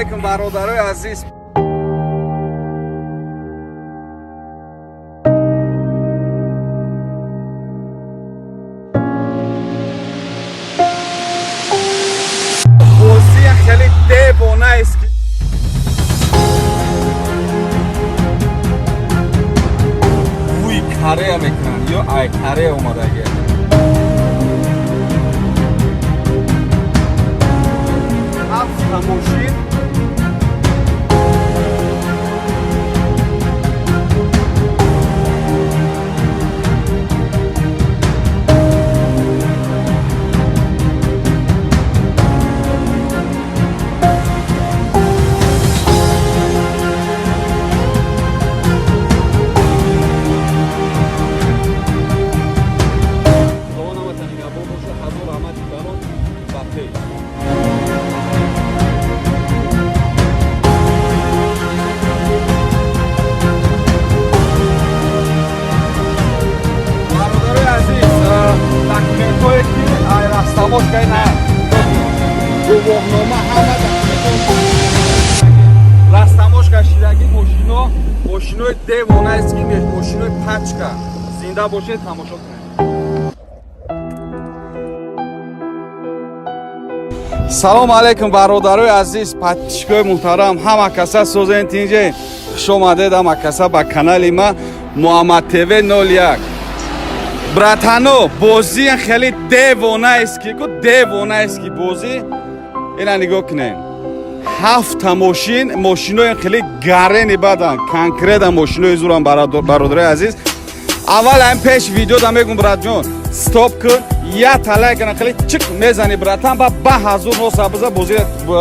алейкум бародарои азиз. Бози хеле девонаест ки вуй карея мекунанд ё ай карея омадаги. Тамошин Растаможкай на гувоҳнома ҳама растаможка шидаги мошинои девонаест ки мошинои пачка зинда бошед тамошо кунед. Салому алейкум бародарои азиз, подписчикои муҳтарам, ҳама каса созен тинҷе хушомадед ҳама каса ба канали ма Муҳаммад ТВ 01. Братано, бози хеле девонаест ки девонаест ки бози ина нигоҳ кунед. 7 мошинои хеле гарени бадан, конкрета мошинои зурам бародарои азиз. Аввал ам пеш видеода мегум братҷон, стоп кун, я талай кана хеле чик мезани братан ба 2000 носа биза бози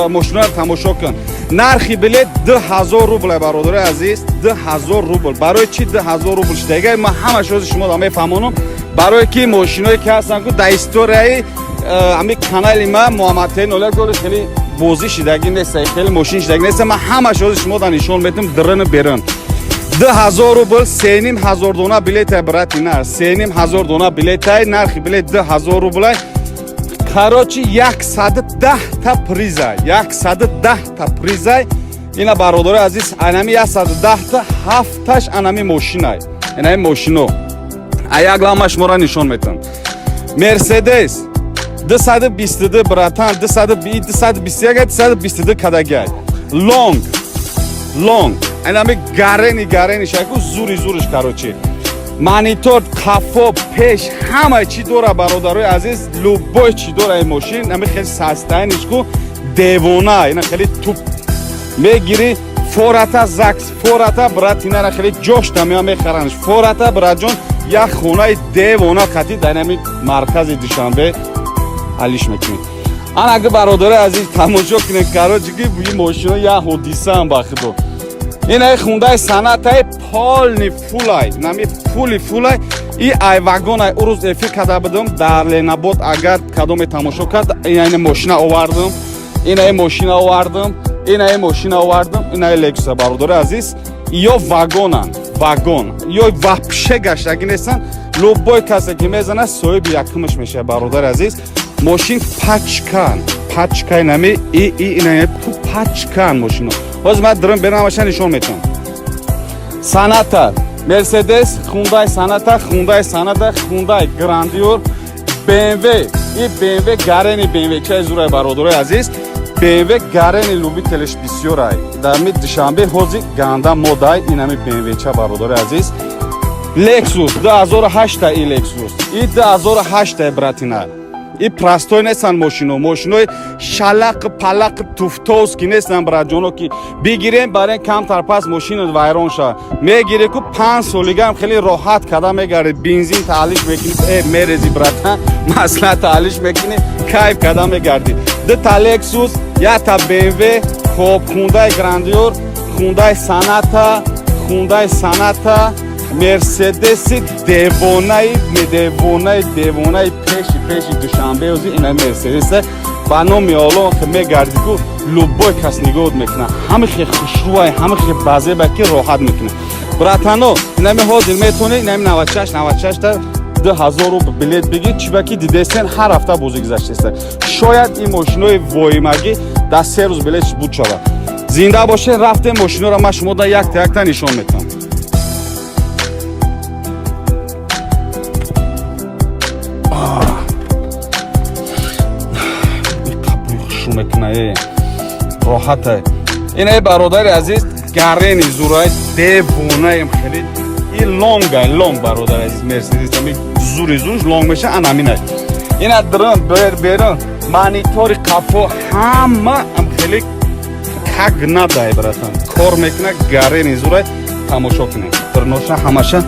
мошиноро тамошо кун. Нархи билет 2000 рубл бародарои азиз, 2000 рубл. Барои чи 2000 рубл штега ма ҳама шози шумо да мефаҳмонам. Барои ки мошиное ки ҳастанд ки да историяи ами канали ма Муҳаммад ТВ 01 хеле бози шидаги нест, хеле мошин шидаги нест. Ма ҳама шози шумо да нишон метам дирин берин. 2000 рубл 3500 дона билетай брати нар, 3500 дона билетай, нархи билет 2000 рубл. Короче 110 та приза, 110 та приза. Ина бародарои азиз, анами 110 та 7 таш анами мошинай. Ина мошино аягла шуморо нишон метам. Мерседес 222 братан, 221, 222 кадагай. Лонг анами гарени шаку зуриш короче. Монитор, кафо, пеш ҳама чӣ дора бародарои азиз, любой чӣ дора ин мошин, ами хеле састаинишку девона, ина хеле туп мегири фората закс, фората брат инара хеле ҷошта мехаранш. Фората братҷон як хонаи девона қати дар ин маркази Душанбе алиш мекунед. Ана ага бародарои азиз тамошо кунед, короче ки ин мошино як ҳодисаам ба худо. Ина хундаи санатаи полни фулай, нами фулай. И ай вагонай урӯз эфир карда будам дар Ленобод, агар кадоме тамошо кард, ина мошина овардам, ина мошина овардам, ина Лексуса бародарои азиз. Ё вагон ё вапше гаштаги нестанд. Любой касе ки мезана соҳиби якумаш мешавад бародарои азиз. Мошин пачкан нами ина пачкан мошино. Ҳозир ман дирам берамаша нишон метавам. Саната, Мерседес, Hyundai Sonata, Hyundai Grandeur, BMW, и BMW гарени BMW чай зурай бародарои азиз. BMW гарени любителиш бисёрай. Дар ми Душанбе ҳозир ганда модай инами BMW ча бародарои азиз. Lexus 2008 и Lexus. И 2008 братина. И простой нестанд мошинои шалақ палақ туфтоз ки нестанд братҷоно ки бигирем барен камтар пас мошина вайрон шавад. Мегире ку 5 солигам хеле роҳат када мегарди, бензин таълиш мекунӣ, мерези братан, масла таълиш мекунӣ, кайф када мегарди. Дута Lexus, якта BMW, хоб Hyundai Grandeur, Hyundai Sonata, Мерседеси девонаи пеши Душанбе ози ина Мерседесе ба номи Аллоҳ ки мегарди ку любой кас нигоҳ мекуна, ҳама хе хушрӯай, ҳама хе базеба ки роҳат мекуна. Братано, инами ҳозир метони инами 96 та 2000 рубл билет бигир, чиба ки дидестен ҳар ҳафта бозӣ гузаштеста. Шояд ин мошинои воимагӣ дар 3 рӯз билетш буд шавад. зинда бошед рафтем мошиноро ман шумода якта якта нишон метавам. мекунае роҳата инаи бародари азиз гарени зурай девонаем хеле и лонга лонг бародари азиз мерседес ами зури зурш лонг меша анаминай ина дрон берон монитори қафо ҳама ам хеле как надай братан кор мекуна гарени зурай тамошо кунем дурноша ҳамаша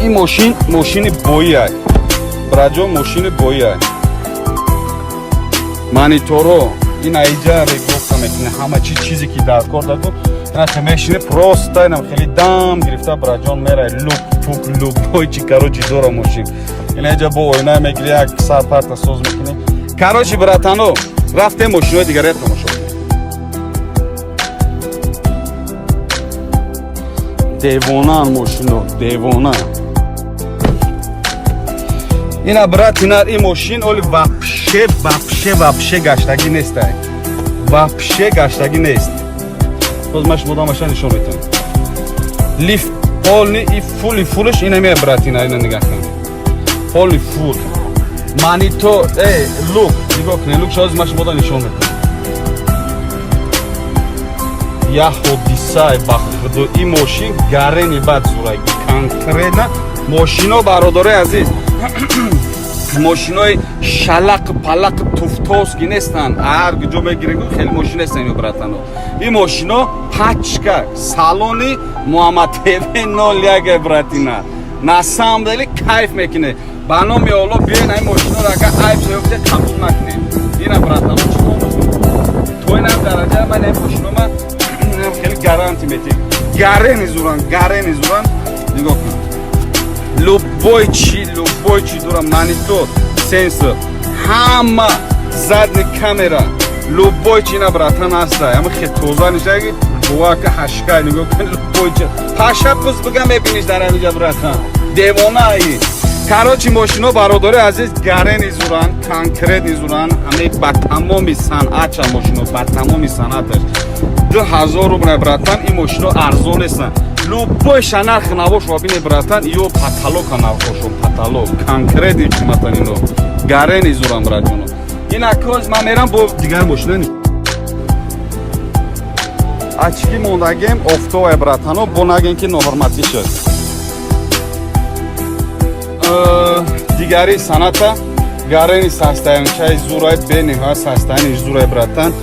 ин мошини боиай браҷон мошини боиай мониторо ин айҷа регулировка мекунад ҳама чизе ки дар кор даку ина мешине просто инам хеле дам гирифта браҷон мерай лук бой чи короче дора мошин ин айҷа бо ойна мегири як сар парта соз мекуне короче братано рафтем мошинои дигаре тамошо девонан мошино девона ина брат инар ин мошин оли вообще гаштагӣ нест вообще гаштагӣ нест боз ма шумода маша нишон метавам лифт полни и фулиш ина меа брат ина нигоҳ кун полни фул монитор лук нигоҳ кун лук шоз ма шумода нишон метавам я ҳодисае ба худо ин мошин гарени бад зурай конкретна мошино бародарои азиз мошинои шалақ палақ туфтоски нестанд ҳар ҷо мегирем хеле мошин нестанд братано ин мошино пачка салони Муҳаммад ТВ 01 братина на самом деле кайф мекуне ба номи Алло биёен ин мошиноро агар айб ёфте қабул накунем ина братано чикор мекунем то ин дараҷа ман ин мошинома хеле гаранти метем гарени зуран нигоҳ кун любой чи дора монитор сенсор ҳама задни камера любой чи на братан аста ама хе тоза нишаги буака ҳашка нигоҳ кун любой чи ташаббус бига мебиниш дар анҷа братан девонаи короче мошино бародари азиз гарени зуран конкретни зуран ҳамаи ба тамоми санъатша мошино ба тамоми санъаташ 2000 рубл братан ин мошино арзон нестанд любой шанарх навош вабине братан ё паталока навошо паталок конкретни қиматан ино гарени зурам братано ина коз ман мерам бо дигар мошинани ачки мондагем офтовай братано бо наген ки нохурматӣ шуд дигари саната гарени састаянчаи зурай бениҳоят састаяниш зурай братан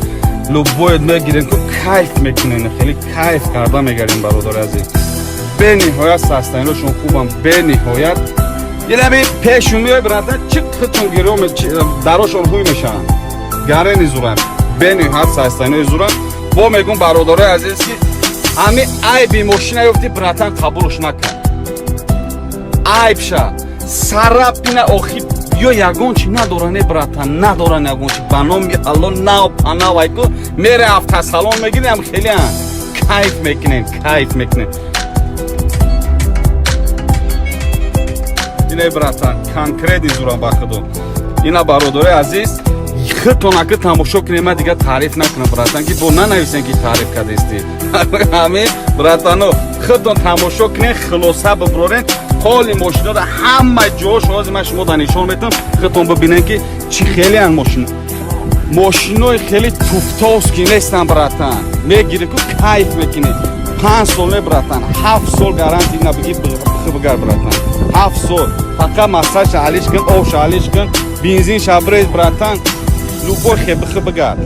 любой мегирем ку кайф мекунем хеле кайф карда мегарем бародари азиз бениҳоят састаяношон хубам бениҳоят инами пешум меои братан чӣ хитон гирём дарошон ҳуй мешаванд гарени зуран бениҳоят састаянои зуран бо мегум бародари азиз ки ҳами айби мошина ёфти братан қабулш накард айбша сарапина охи ё ягон чи надоране братан надоран ягон чи ба номи Алло нав панавайку мере автосалон мегирем хелеан кайф мекунем ина братан конкретни зурам ба худо ина бародари азиз хитонаки тамошо кунем ма дигар таъриф накунам братан ки бо нанависем ки таъриф кардести ҳамин братано хитон тамошо кунем хулоса биброрен ҳоли мошиноро ҳама ҷош ҳозир ман шумо да нишон метавам хитон бибинем ки чӣ хелеан мошинои хеле туфтоски нестанд братан мегирем ку кайф мекунед 5 сол не братан 7 сол гаранти набиги бигар братан 7 сол фақат масаша алиш кун обша алиш кун бензин шабрез братан любой хебигар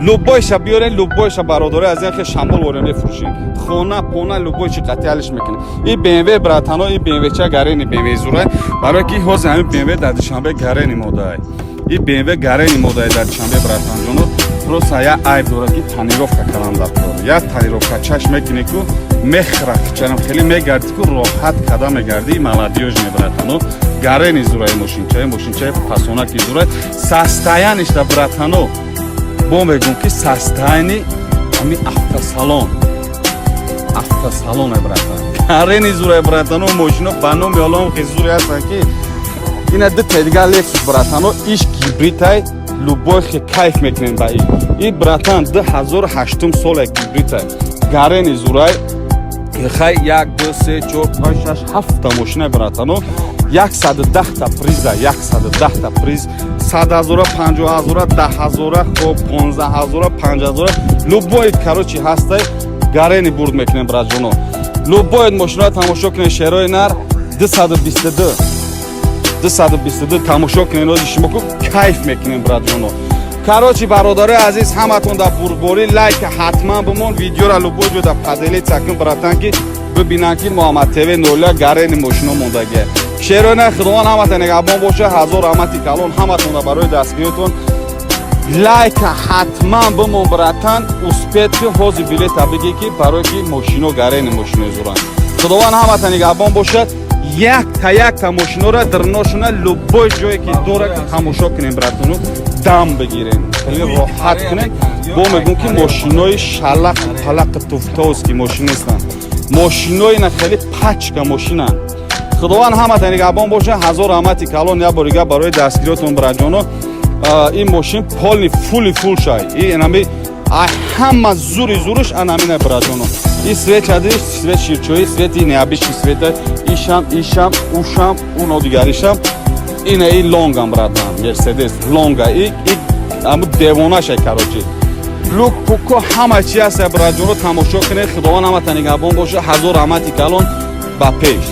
любой ша биёрен любой ша бародари аз ин шамол ворем мефурӯшем хона пона любой чи қати алиш мекунем ин BMW братано ин BMW ча гарени BMW зурай барои ки ҳозир ҳамин BMW дар душанбе гарени модае ин BMW гарени модае дар душанбе братан ҷоно просто я айб дорад ки танировка кардам дар кор я танировка чаш мекуне ку мехрах чанам хеле мегарди ку роҳат када мегарди молодёж мебратано гарени зурай мошинчаи пасонаки зурай састаяниш да братано бо мегум ки састаяни ами автосалон братан гарени зурай братано мошино ба номи Алло хизури ҳастанд ки ина дитта дигар Lexus братано иш гибритай любой кайф мекунем ба ин братан 2008 сола гибрита гарени зурай хай 1 2 3 4 5 6 7 машина братано 110 та приза 110 та приз 100,000 50,000 10,000 хоб 15,000 50,000 любой короче ҳастай гарени бурд мекунем братҷоно любой машина тамошо кунем шерои нар 222 тамошо кунем рози шумо ку кайф мекунем братҷоно короче бародарои азиз ҳаматон дар бурборӣ лайк ҳатман бимон видеора любой ҷо дар падели цакин братан ки бибинан ки Муҳаммад ТВ 01 гарени машино мондагия шерои нар худованд ҳаматон нигаҳбон боша ҳазор раҳмати калон ҳаматонро барои дастгиритон лайк ҳатман бимон братан успед ки ҳозир билета бигӣ ки барои ки машино гарени машинои зуранд худованд ҳаматон нигаҳбон бошад як та машинора дирношуна любой ҷое ки дора тамошо кунем братону дам бигирем роҳат кунем бо мегӯм ки машинои шалақ палақи туфтоски машин нестанд машинои на хеле пачка машинанд худованд ҳаматон нигаҳбон боша ҳазор раҳмати калон я бор дига барои дастгиротон братҷоно ин машин полни фул шай инами ҳама зури зуриш анамина братҷоно ин свет чадиш свет ширчои свети неабиши света ишам ушам уно дигаришам ина и лонгам братан мерседес лонга аму девонашай короче лук пуко ҳама чи ҳаста братҷоно тамошо кунед худованд ҳаматон нигаҳбон боша ҳазор раҳмати калон ба пеш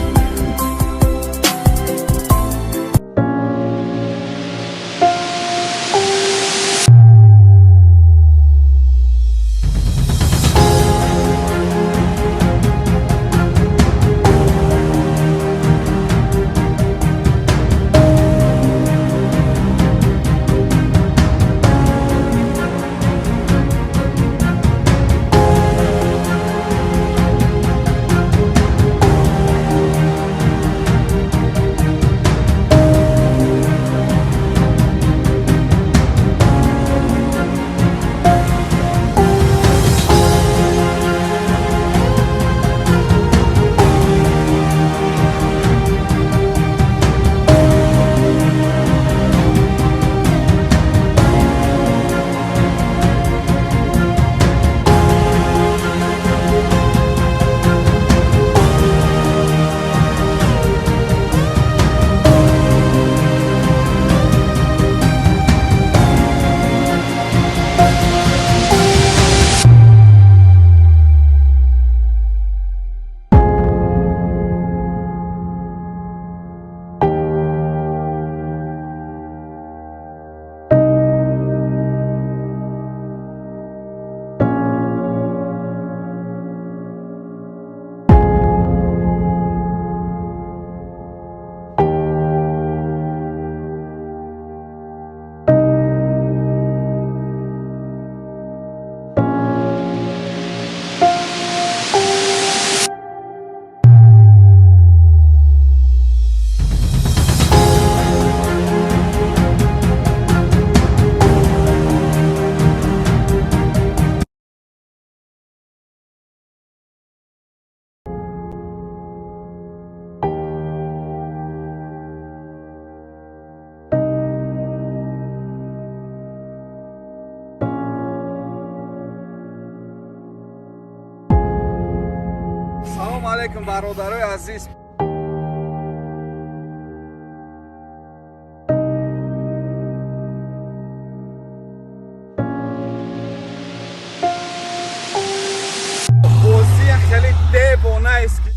салом алейкум бародарои азиз бозӣ хеле девонаест ки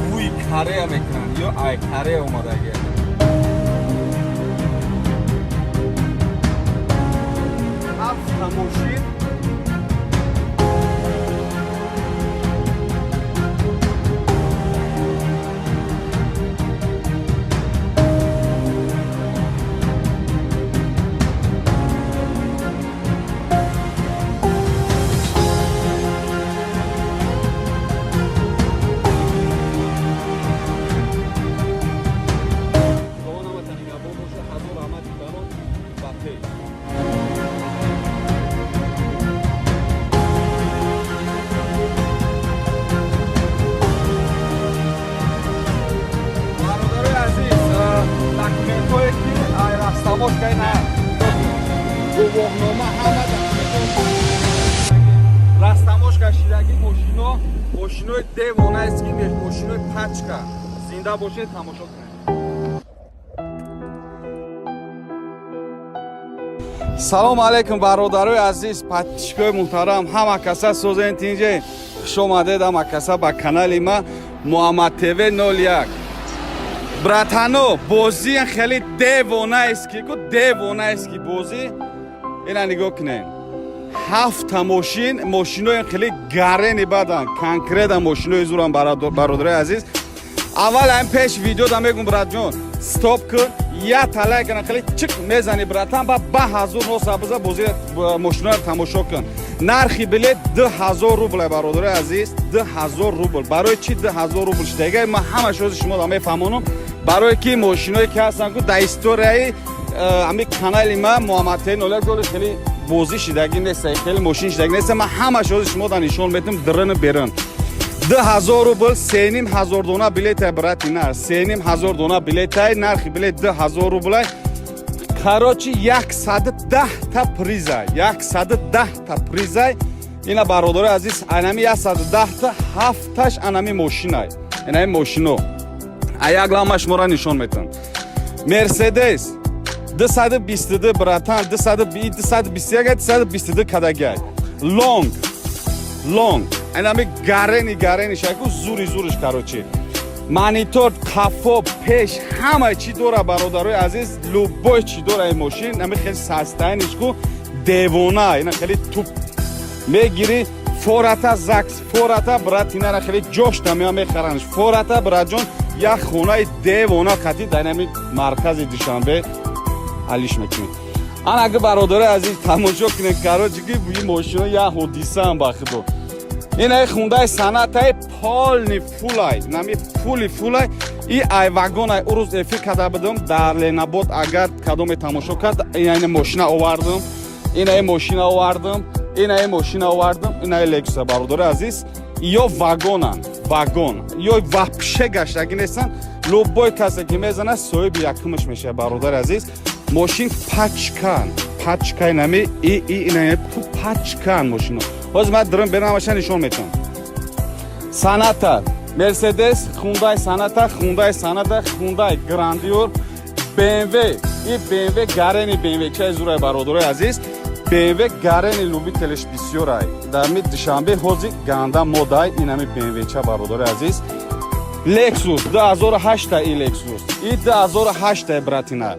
вуй корея мекунанд ё ай корея омадагия автомошин ماشینای دیوانه است که ماشینای پچکا زنده باشه تماشا کنید. سلام علیکم برادرای عزیز، پچکای محترم، همه کسا سوزن تینجه خوش آمدید همه کسا با کانال ما محمد تیوی 01. براتانو بازی خیلی دیوانه است که دیوانه است که بازی اینا نگاه کنین. 7 ماشینای خیلی گرنی بدن کنکریت ماشینای زورم برادرای عزیز. اول هم پیش ویدیو دا میگم برات جون استاپ کن یا طلای کن خیلی چک میزنی براتان با 2900 بازی ماشینا رو تماشا کن. نرخی بلیت 2000 روبل برادرای عزیز، 2000 روبل. برای چی 2000 روبل دیگه ما همه شو شما دا میفهمونم. برای کی ماشینایی که هستن که در استوری امی کانال ما محمد تیوی 01 خیلی بازی شدگی نیست، خیلی ماشین شدگی نیست. من همه شو شما دا نشون میدم درن برن. 2000 روبل 3500 دونه بلیت برات اینا 3500 دونه بلیت نرخ بلیت 2000 روبل. کراچی 110 تا پریز 110 تا پریز اینا برادر عزیز. انمی 110 تا 7 تاش انمی ماشینای اینا ماشینو ایاگلامش مرا نشون میدن. مرسدس 222 براتان 221 222 کداگای لونگ اینمی گرنی شکو زورش کراچی مانیتور کافو پیش همه چی دوره برادرای عزیز. لوبای چی دوره این ماشین نمی خیلی سسته نیست. دیوانه اینا خیلی توپ میگیری فورتا زکس فورتا برات اینا را خیلی جوش نمیام میخرنش فورتا برات جون یک خونه دیوانه خطی دینامیک مرکز دوشنبه حلیش میکنی. آن اگه برادرای عزیز تماشا کنین کراچی که این ماشینا یا حدیثه هم باخدو. این خونده صنعت پالنی فولای نمی فولای ای واگن ای روز افی کده بدم در لینابود اگر کدوم تماشا کرد این ماشین آوردم این ماشین آوردم این لکس برادر عزیز. یا واگن یا وحشه گشتگی نیستن. لوبای کسی که میزنه صاحب یکمش میشه برادر عزیز. ماشین پچکن نمی این تو پچکن ماشینو باز من درم برنامه‌اش نشون میدم. صنعت مرسدس خوندای صنعت خوندای گراندیور BMW گرنی چه زورای برادرای عزیز. BMW گرنی لوبی تلش بسیارای در می دوشنبه حوزی گنده مودای اینمی BMW چه برادرای عزیز. لکسوس 2008 ای لکسوس ای 2008 براتینا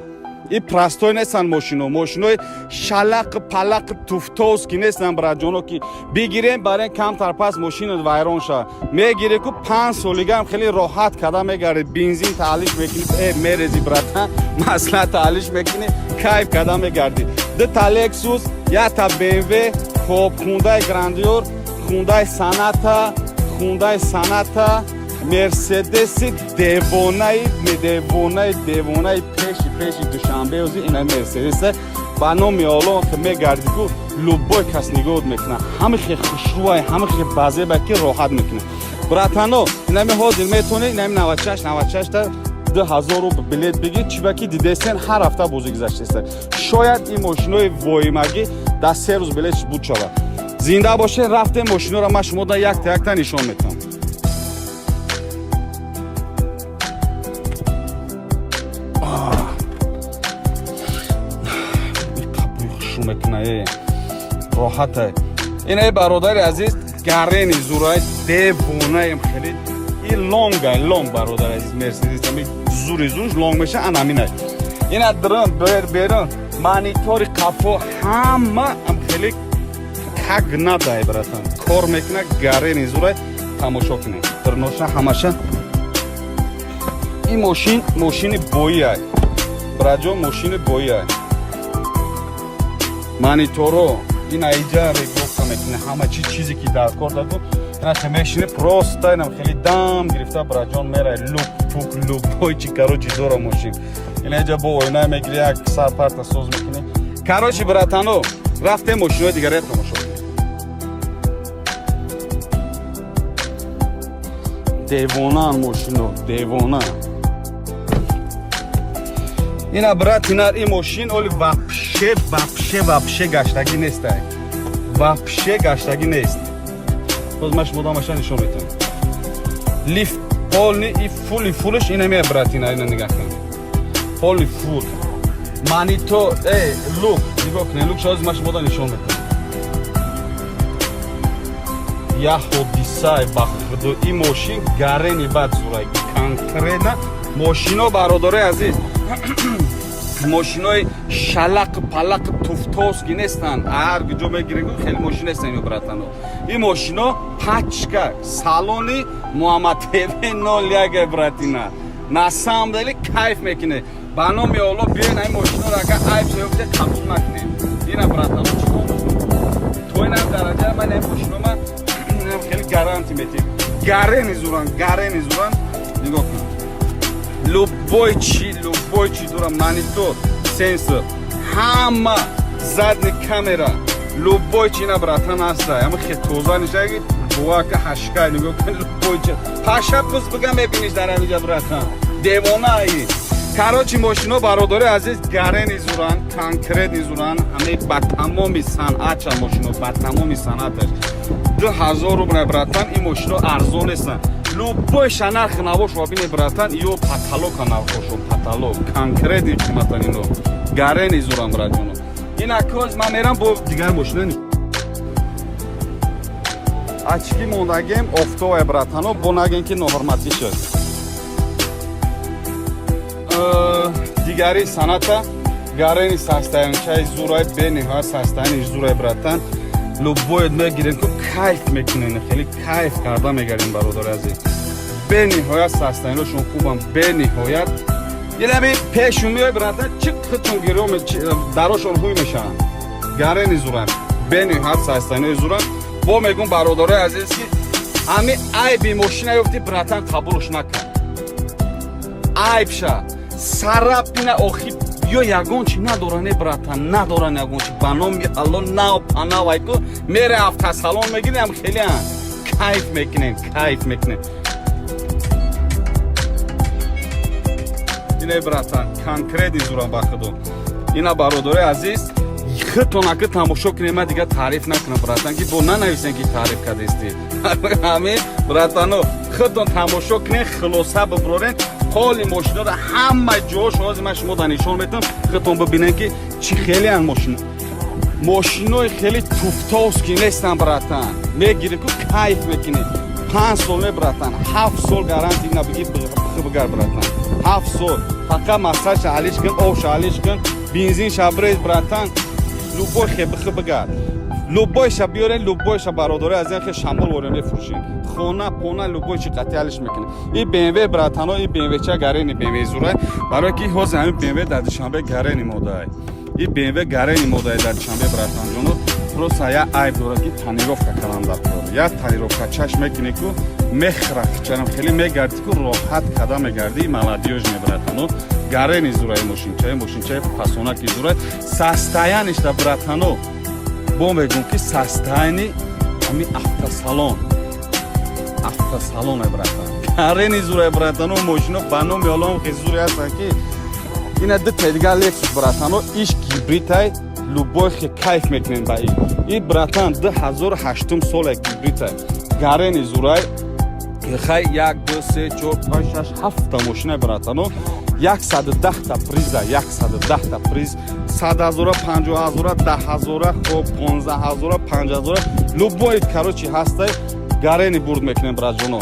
ای پراستوی نیستن ماشینوی شلق پلق توفتوز کی نیستن برای جونو که بگیریم برای کم تر پس ماشین ویران شد میگیره که 5 سالیگه هم خیلی راحت کده میگرده بنزین تعلیش میکنی میرزی براتن مثلا تعلیش میکنی کیف کده میگردی. ده تا لکسوس یا تا BMW خوب خوندای گراندیور خوندای صنعت مرسدس دیوانه پیشی دوشنبه وزی اینه مرسدس با نومی آلان که میگردی که لوبای کس نگاه میکنه همه خیلی خوشروهای همه خیلی بازه بکی راحت میکنه. براتانو اینمی حاضر میتونه اینمی 96 تا 2000 رو بلیت بگید چی بکی دیدستن هر هفته بازی گذاشته. شاید این ماشینای وایمگی در 3 روز بلیتش بود شود. زنده باشه رفته ماشینا رو من شما دا یک تا نشون میتونم. میکنه راحته. این برادر عزیز گرنی زورای دیوانه ام خیلی این لونگ برادر عزیز مرسدس می زورش لونگ میشه انامینه. این درن برن مانیتور کافو همه ام خیلی کگ ندای براتن کار میکنه گرنی زورای تماشا کنید درنوشا همشه. این ماشین بویه براجو ماشین بویه مانیتورو این ایجا گفتم میکنه همه چیزی که در کار دارم اینا خمیشینه پروستا اینم خیلی دام گرفته برای جان میره لوب بای چی کراچی داره ماشین این ایجا با اینا میگیری یک سر پرت سوز میکنه کراچی براتانو رفته ماشینای دیگره تماشا دیوانه ماشینو دیوانه. اینا برات این ماشین اولی وحشه گشتگی نیست. باز مدامش نشون میدم لیف پولنی ای فولش اینه میه براتینا اینو نگاه کن پولی فول مانی تو ای لوک نگاه کن لوک شاز ماش مدام نشون میدم یا حدیثای بخدو این ماشین گارنی بد زورای کنکرنا ماشینو برادر عزیز ماشینای شلق پلق توفتوس کی نیستن هر جو میگیرین خیلی ماشین هستن اینو براتن این ماشینا پاچکا سالونی محمد تیوی نولیاگه براتینا ناسام دلی کیف میکنه بانو میولو بیاین این ماشینا را که ایپ سیفته قبول نکنه اینا براتن تو اینا درجه من این ماشینا من خیلی گارانتی میدم گارنی زوران نگاه کن любой чи дора монитор сенсор ҳама задни камера любой чи на братан аста ама хе тоза нишаги буака ҳашка нигоҳ кун любой чи паша пус бига мебиниш дар авиҷа братан девонаи карочи мошино бародари азиз гарени зуран конкретни зуран ами ба тамоми санъатша мошино ба тамоми санъаташ 2000 рубля братан ин мошино арзон нестан любой шанарх навош вабине братан ё паталок навхошум паталок конкретни қиматан ино гарени зурам братано ина коз ман мерам бо дигар мошина ачки мондагем офтовай братано бо наген ки ноҳурматӣ шуд дигари саната гарени састаянчаи зурай бениҳоят састаяни зурай братан любоид мегирем ку кайф мекунем хеле кайф карда мегарем бародари азиз бениҳоят састаяношон хубам бениҳоят инами пешум меои братан чӣ хитон гирём дарошон ҳуй мешаванд гарени зуран бениҳоят састаянои зуран бо мегум бародари азиз ки ҳами айби мошина ёфти братан қабулш накун айбша сарапина охи ё ягон чи надоране братан надоран ягон чи ба номи алло нав панавай ку мере автосалон мегирем хелиан кайф мекунем ине братан конкретни зуран ба худо ина бародари азиз хитонаки тамошо кунем ман дига таъриф накунам братан ки бо нанависем ки таъриф кардести ҳамин братано хитон тамошо кунем хулоса биброрен ҳоли мошиноро ҳама ҷош ҳозир ман шумо дар нишон метавам хитон бибинем ки чӣ хелеан мошинои хеле туфтос ки нестан братан мегирем ку кайф мекунем 5 сол не братан 7 сол гарантӣ набиги бигар братан 7 сол фақат масаҷ ҳалиш кун об ҳалиш кун бензин шабрез братан любой хебихи бигар любой ша биёрен любой ша бародари азиям ки шамол ворем мефурӯшем хона пона любой чи қати ҳалиш мекунем ин бмв братано ин бмвча гарени бмв зурай барои ки ҳозир ҳамин бмв дар душанбе гарени модаи ин бмв гарени модаи дар душанбе братанҷоно просто я айб дорад ки танировка калам дар кор як танировка чаш мекунӣ ку мехрахчанам хеле мегарди ку роҳат када мегарди молодёж мебратано гарени зурай мошинчаи фасонаки зурай састаянишда братано бо мегум ки састаяни ами автосалон братан гарени зурай братано мошино ба номи олом ки зури ҳастан ки ина дитедига лексус братано иш гибритай любой хе кайф мекунем ба ин братан 2008 сола гибритай гарени зурай хай 1 2 3 4 5 6 7 мошина братано 110 та приза 110 та приз 100,000 50,000 10,000 хоб 15,000 50,000 любой короче ҳастай гарени бурд мекунем братҷоно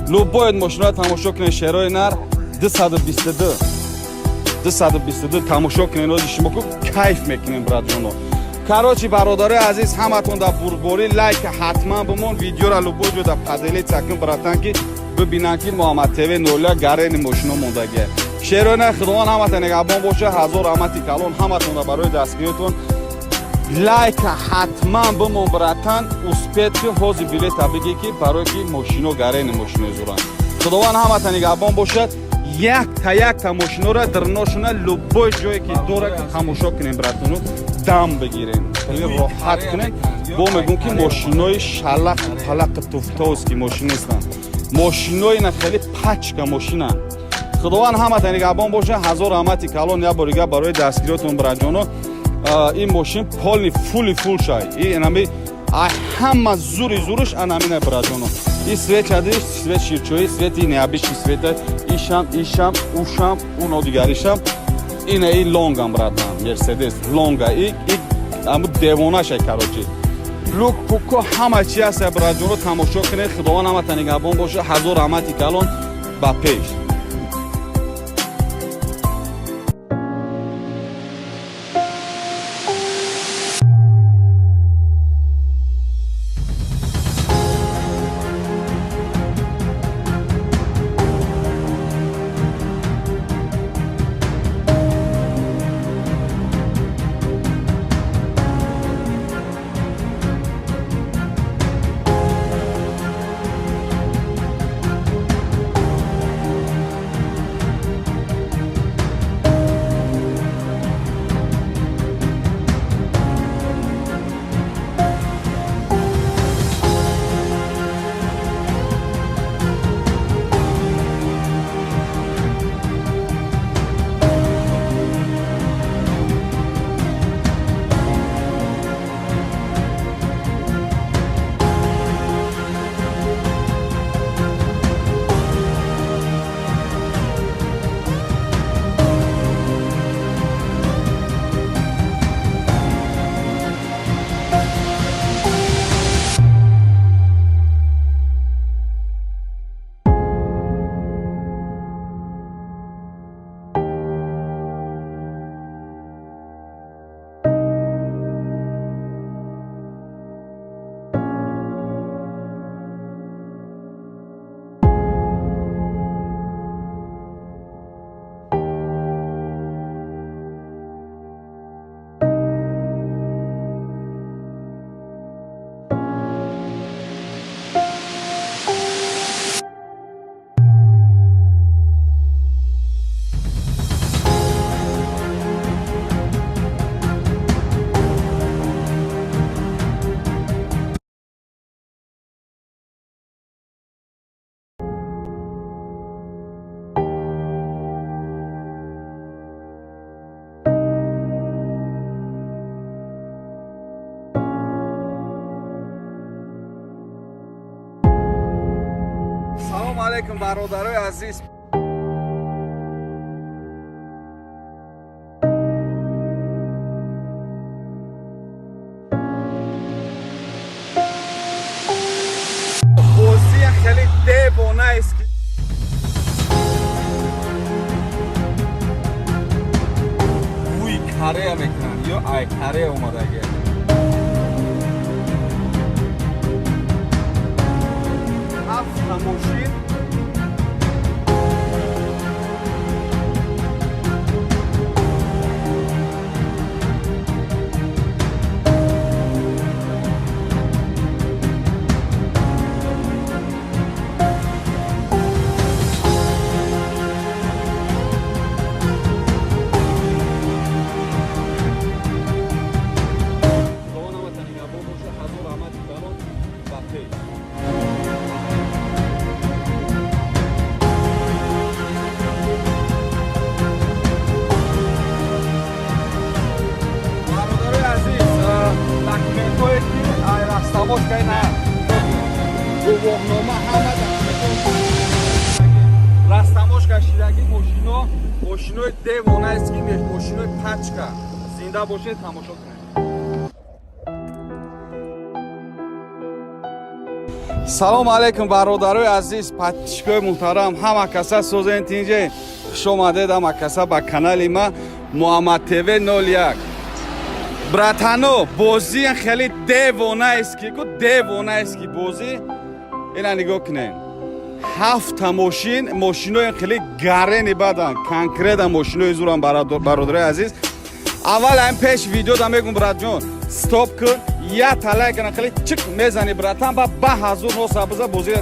любой мошинаро тамошо кунем шерои нар 222 тамошо кунем ози шумо ку кайф мекунем братҷоно короче бародари азиз ҳаматон дар бурборӣ лайка ҳатман бимон видеора любой ҷо дар паделица кун братан ки бибинан ки муҳаммад тв 0 гарени мошино мондагия шерои нар худованд ҳаматон нигоҳбон боша ҳазор раҳмати калон ҳаматонро барои дастгиритон лайка ҳатман бимон братан успед ки ҳозир билета бигӣ ки барои ки мошино гарени мошинои зуран худованд ҳаматон нигоҳбон бошад якта мошинора дирношуна любой ҷое ки дора ки тамошо кунем братону дам бигирем хеле роҳат кунем бо мегӯм ки мошинои шалақ палақи туфтоз ки мошин нестанд мошинои на хеле пачка мошинанд худованд ҳаматон нигоҳбон бошад ҳазор раҳмати калон як бори дигар барои дастгиротон братҷоно ин мошин полни фул шай ин ами ай ҳама зури зуриш анамина браҷоно и свет чадиш свет ширчои свет и неабиши света ишам ушам уно дигаришам ина и лонгам братан мерседес лонга и аму девонаше карочи лук пуко ҳама чи аст браҷоно тамошо кунед худованд ҳаматан нигаҳбон боша ҳазор раҳмати калон ба пеш. Салом алейкум бародарои азиз. Бози хеле девонаест ки вуй карея мекунам ё ай карея омадаги. Автомошин растамошка шидаги мошинои девонаест ки мошинои пачка зинда бошед тамошо кунед. салом алейкум бародарои азиз подписчикои муҳтарам ҳама каса созен тинҷе хуш омадед ҳама каса ба канали ма Муҳаммад ТВ 01. братано бози хеле девонаест ки девонаест ки бози ина нигоҳ кунед 7 мошинои хеле гарени бадан конкрета мошинои зурам бародарои азиз. аввал ам пеш видеода мегум братҷон стоп кун я талай кана хеле чик мезани братан ба 2000 ҳосабиза бози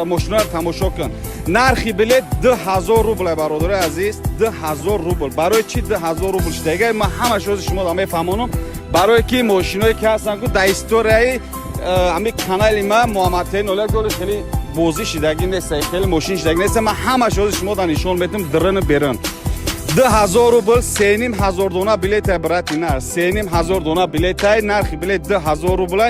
мошиноро тамошо кун. нархи билет 2000 рубл бародарои азиз 2000 рубл. барои чи 2000 рубл шидага ма ҳама шози шумо да мефаҳмонам барое ки мошиное ки ҳастанд дар историяи ами канали ма Муҳаммад ТВ 01 доли хеле бози шидаги нест хеле мошин шидаги нест ма ҳама шози шумо да нишон метам дирин берин 2000 рубл 3500 дона билетай брати нар 3500 дона билетай нархи билет 2000 рубл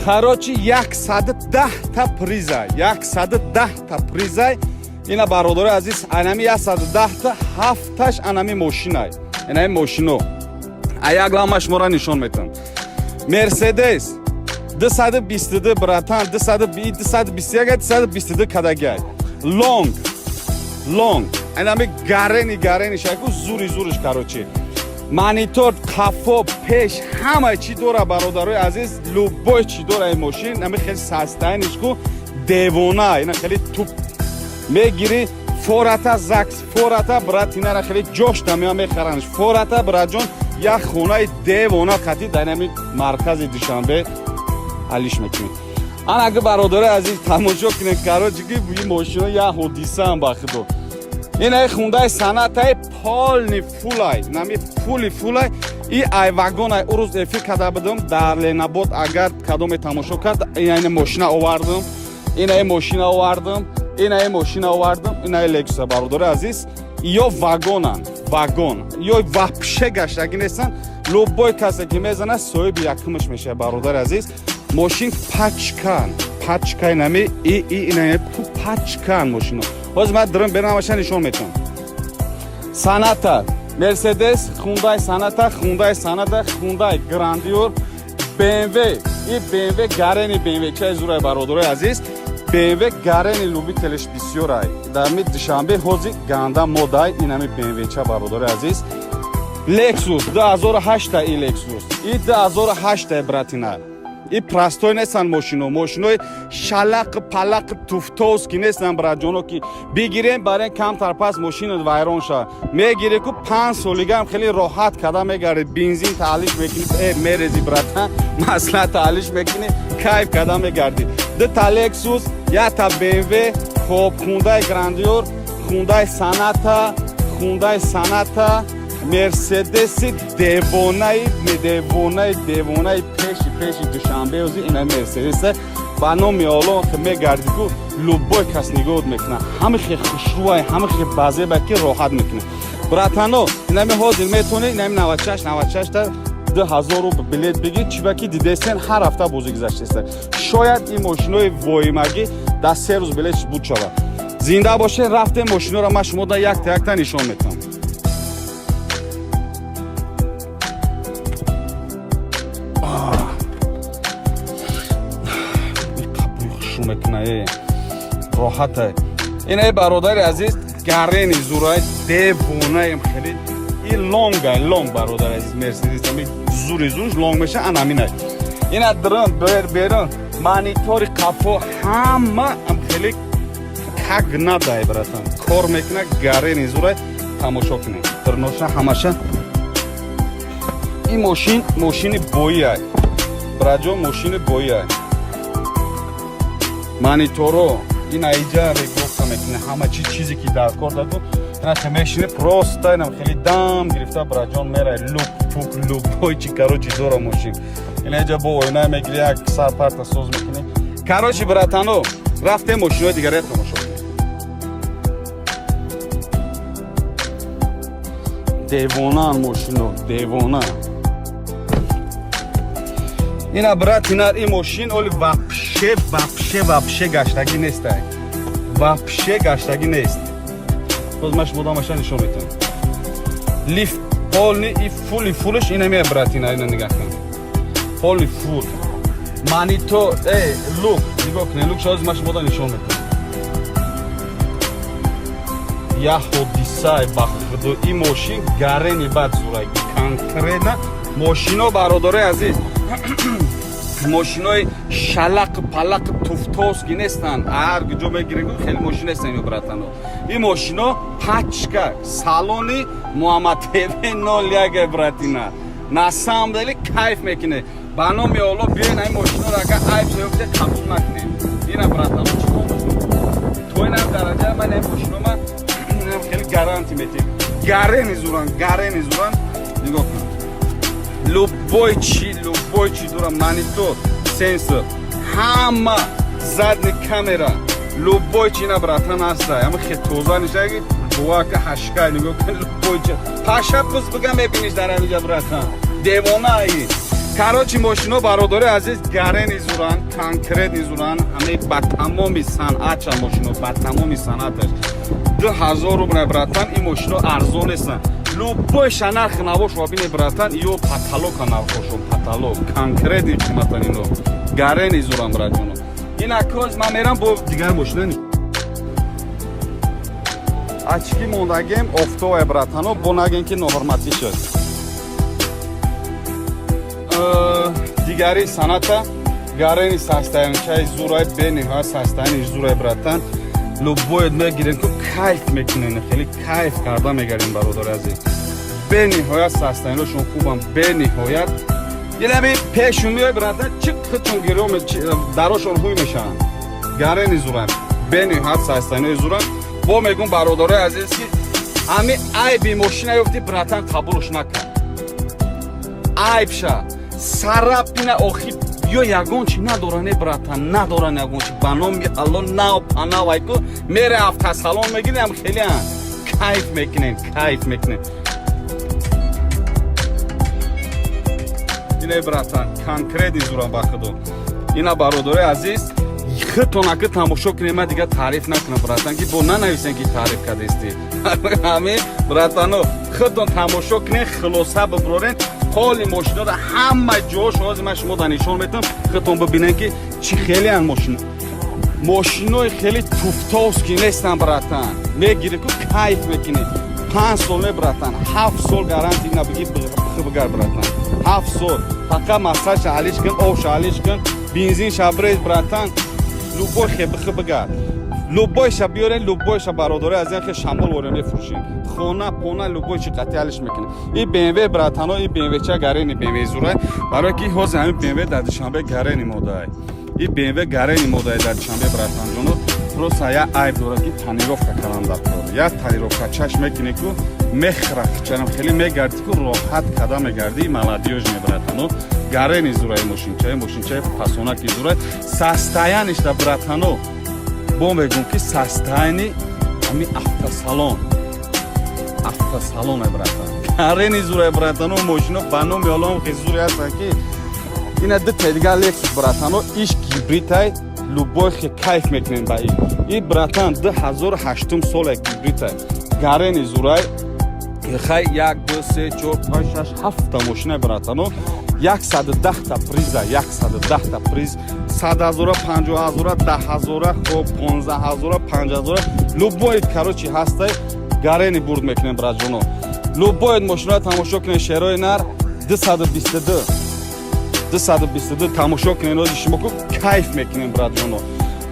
Короче, 110 та приза, 110 та приза. Ина бародари азиз, анами 110 та 7таш анами мошинай. Инами мошино. Аяк ламаш мора нишон метам. Мерседес 222 братан, 221, 222 кадагай. Long. Инами гарени шайку зуриш короче. Монитор, кафо, пеш, ҳама чӣ дора бародарои азиз, любой чӣ дора ин мошин, нами хеле састаинишку, девона, ина хеле туп. Мегири фората закс, фората брат инара хеле ҷошта меа мехараниш. Фората братҷон, як хонаи девона қатӣ дар нами маркази Душанбе алиш мекунед. Ана ага бародарои азиз тамошо кунед, короче ки ин мошино як ҳодисаам ба худо. Ина хундай санатаи полни фулай, нами фулай. И ай вагонай урус эфир када будам дар Ленабод, агар кадоме тамошо кард, ина мошина овардам, ина мошина овардам, ина Lexus бародари азиз. Ё вагон, ё вообще гаштаги нестан. Любой касе ки мезана соҳиби якумаш мешавад бародари азиз. Мошин пачкан, нами ина пачкан мошино. Ҳозир ман дарам берамаша нишон метавонам. Саната, Мерседес, Hyundai Sonata, Hyundai Grandeur, BMW, и BMW гарени BMW, чай зурай бародари азиз. BMW гарени любителиш бисёрай. Дар ми Душанбе ҳозир ганда модай инами BMW ча бародари азиз. Lexus 2008 и Lexus, и 2008 братина. И простой нестан мошинои шалақ туфтоз ки нестан братҷоно ки бигирем барен камтар пас мошина вайрон ша мегире ку 5 солигам хеле роҳат када мегари бензин таълиш мекунӣ мерези брата масла таълиш мекунӣ кайф када мегарди дта Lexus ята BMW хоб Hyundai Grandeur Hyundai Sonata Мерседеси девонаи пеши Душанбе ози ина Мерседесе ба номи Алло ки мегарди ку любой кас нигоҳ мекуна ҳама хе хушрӯай ҳама хе базеба ки роҳат мекуна братано инами ҳозир метавонӣ инами 96 та 2000 рубл билет бигир чиба ки дидестен ҳар ҳафта бозӣ гузаштеста шояд ин мошинои воимагӣ дар 3 рӯз билетш буд шавад зинда бошед рафтем мошиноро ман шумода якта нишон метавонам роҳата ина бародари азиз гарени зурай девонаем хеле и лонг бародари азиз Мерседес ами зуриш лонг меша анаминай ина дрон берон монитори қафо ҳама ам хеле как надай братан кор мекуна гарени зурай тамошо кунед дурноша ҳамаша ин мошини боиай браҷон мошини боиай мониторо ин айҷа регулировка мекунад ҳама чизе ки дар кор даду ина мешине просто инам хеле дам гирифта браҷон мерай любой чи короче дора мошин ин айҷа бо ойна мегири як сарпарта соз мекунӣ короче братано рафтем мошинои дигаре тамошо девонан мошино девона ина брат инар ин мошин оли вообще гаштаги нестай вообще гаштаги нест бозмаш будамаша нишон метавонам лифт полни и фулиш инаме брат ина нигоҳ кун полни фул монитор лук нигоҳ кун лук шоз маш буда нишон метавонам я ҳодисаи ба худо ин мошин гарени бад зурай конкретна мошино бародари азиз мошинои шалақ туфтоз ки нестан ҳар ҷо мегирем хеле мошин нестан ин братано ин мошино пачка салони Муҳаммад Тв 01 братина на самом деле кайф мекуне ба номи Алло биёен ин мошиноро агар айб ёфте қабул накунед ина братано чикор то ин дараҷа ман ин мошинома хеле гаранти метем гарени зуран нигоҳ кун любой чи дора монитор сенсор ҳама задни камера любой чи на братан аста ама хе тоза нишаги буака ҳашка нигоҳ кун любой чи паша пус бигам мебиниш дар анҷа братан девонаи короче мошино бародари азиз гарени зуран конкретни зуран ҳамаи ба тамоми санъатша мошино ба тамоми санъаташ 2000 рубля братан ин мошино арзон нестан любойша нархи навош вабине братан ё паталока нархошон паталок конкретни қиматан ино гарени зуран братано ин акроз ман мерам бо дигар мошина ачки мондагем офтовая братано бо наген ки ноҳурматӣ шуд дигари саната гарени састаянчаи зурай бениҳоя састаяниш зурай братан любояд мегирем ку кайф мекунем хеле кайф карда мегарем бародари азиз бениҳоят састаяношон хубам бениҳоят инами пешум меои братан чӣ хитон гирём дарошон ҳуй мешаванд гарени зурай бениҳоят састаянои зурай бо мегум бародари азиз ки ҳами айби мошина ёфти братан қабулш накард айбша сарапина охи ё ягон чи надоране братан надоран ягон чи ба номи алло нав панавайку мере автосалон мегирем хелиан кайф мекунем ина братан конкретни зуран бахудо ина бародари азиз хитонаки тамошо кунем ман дигар таъриф накунам братан ки бо нанависем ки таъриф кардести ҳамин братано хитон тамошо кунем хулоса биброрен ҳоли мошиноро ҳама ҷош ҳозир ман шумо нишон метам хитон бибинем ки чӣ хелеан мошинои хеле туфтовски нестан братан мегирем ку кайф мекунем 5 сол не братан 7 сол гарантӣ набиги бигар братан 7 сол фақат масаша ҳалиш кун обша ҳалиш кун бензин шабрез братан любой хебихи бигар любойша биёрен любойша бародари аз ин шамол ворем мефурӯшем хона пона любой чи қати ҳалиш мекунем ин бмв братано ин бмвча гарени бмв зурай барои ки ҳозир ҳамин бмв дар душанбе гарени модаи ин бмв гарени модаи дар душанбе братанҷоно просто я айб дорад ки тонировка каланда я тонировка чаш мекуне ку мехрафчанам хеле мегарди ку роҳат када мегарди молодёжне братано гарени зурай мошинчаи фасонаки зурай састаянишда братано бо мегум ки састаяни ҳами автосалоне братан гарени зурай братано мошино ба номи олом хизури ҳастан ки ина дитта дигар лексус братано иш гибритай любой хе кайф мекунем ба ин братан 2008 сола гибритай гарени зурай хай 1 2 3 4 5 6 7 мошина братано 110 приза 110 приз 100,000 50,000 10,000 хоб 15,000 50,000 любой короче ҳастай гарени бурд мекунем братҷоно любой мошина тамошо кунем шерои нар 222 тамошо кунем рози шумо ку кайф мекунем братҷоно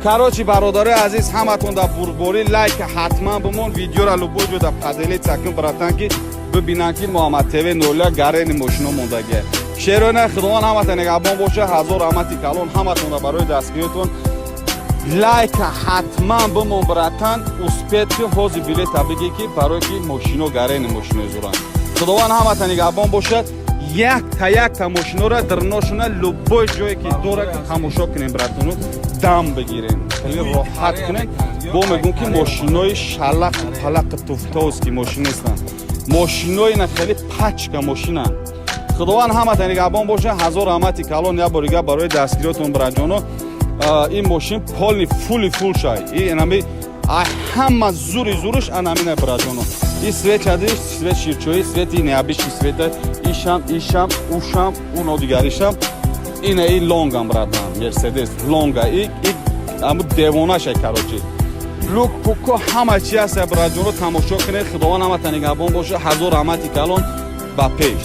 короче бародари азиз ҳаматон дар бурборӣ лайк ҳатман бимон видеора любой ҷо дар паделица кун братан ки бибинан ки муҳаммад тв 01 гарени мошино мондагия шерои нар худованд ҳаматон нигоҳбон боша ҳазор раҳмати калон ҳаматонро барои дастгиритон лайк ҳатман бимон братан успед ки ҳозир билета бигӣ ки барои ки мошино гарени мошинои зуран худованд ҳаматон нигоҳбон бошад якта мошинора дирношуна любой ҷое ки дорад тамошо кунем братону дам бигирем хеле роҳат кунем бо мегӯм ки мошинои шалақу палақи туфтовски мошин нестанд мошинои на хеле пачка машинанд. худованд ҳаматон нигоҳбон боша. ҳазор раҳмати калон я бор дигар барои дастгиротон браҷоно. ин мошин полни фул шай инами ҳама зури анамина браҷоно. ин свет чадиш свет ширчои свети неабишки света ишам ушам уно дигаришам ина и лонгам братан мерседес лонга и аму девонашай короче лук пуко ҳама чи аст браҷоно тамошо кунед. худованд ҳаматон нигоҳбон боша. ҳазор раҳмати калон ба пеш.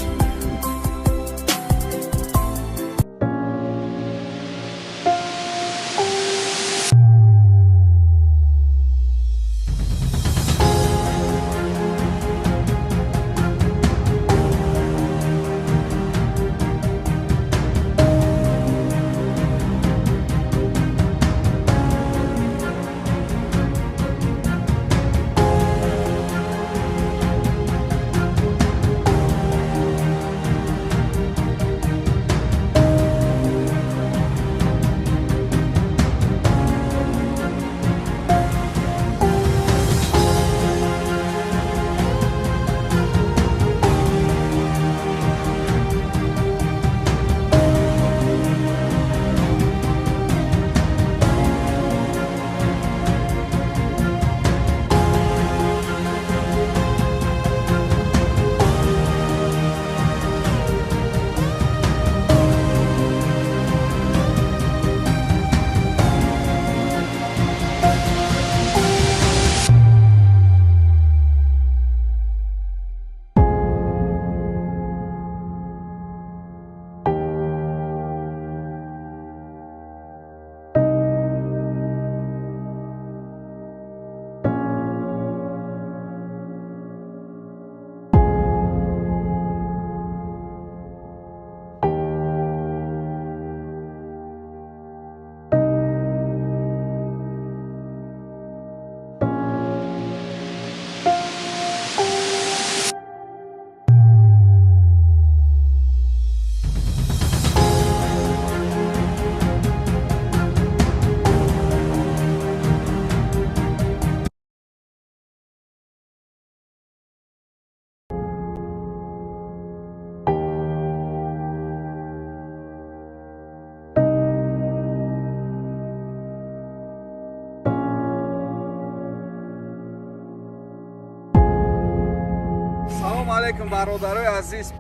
алейкум бародарои азиз.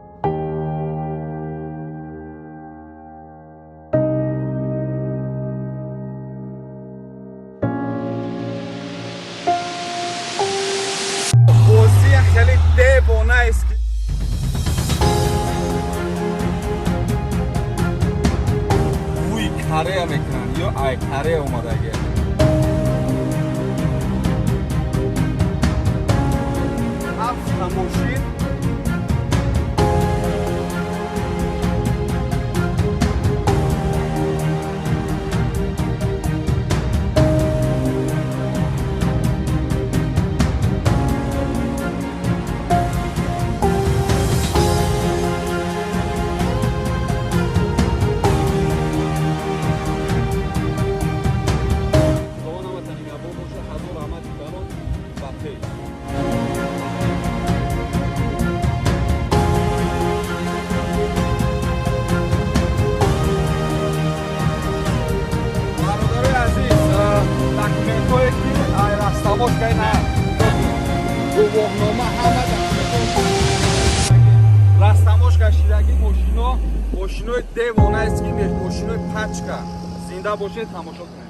بازی خیلی دیوانه است که وی کره میکنن یا ای کره اومده. خاموشی رستماش کشیدگی ماشینای دیوانه است که ماشینای پچکا زنده باشه تماشا کنید.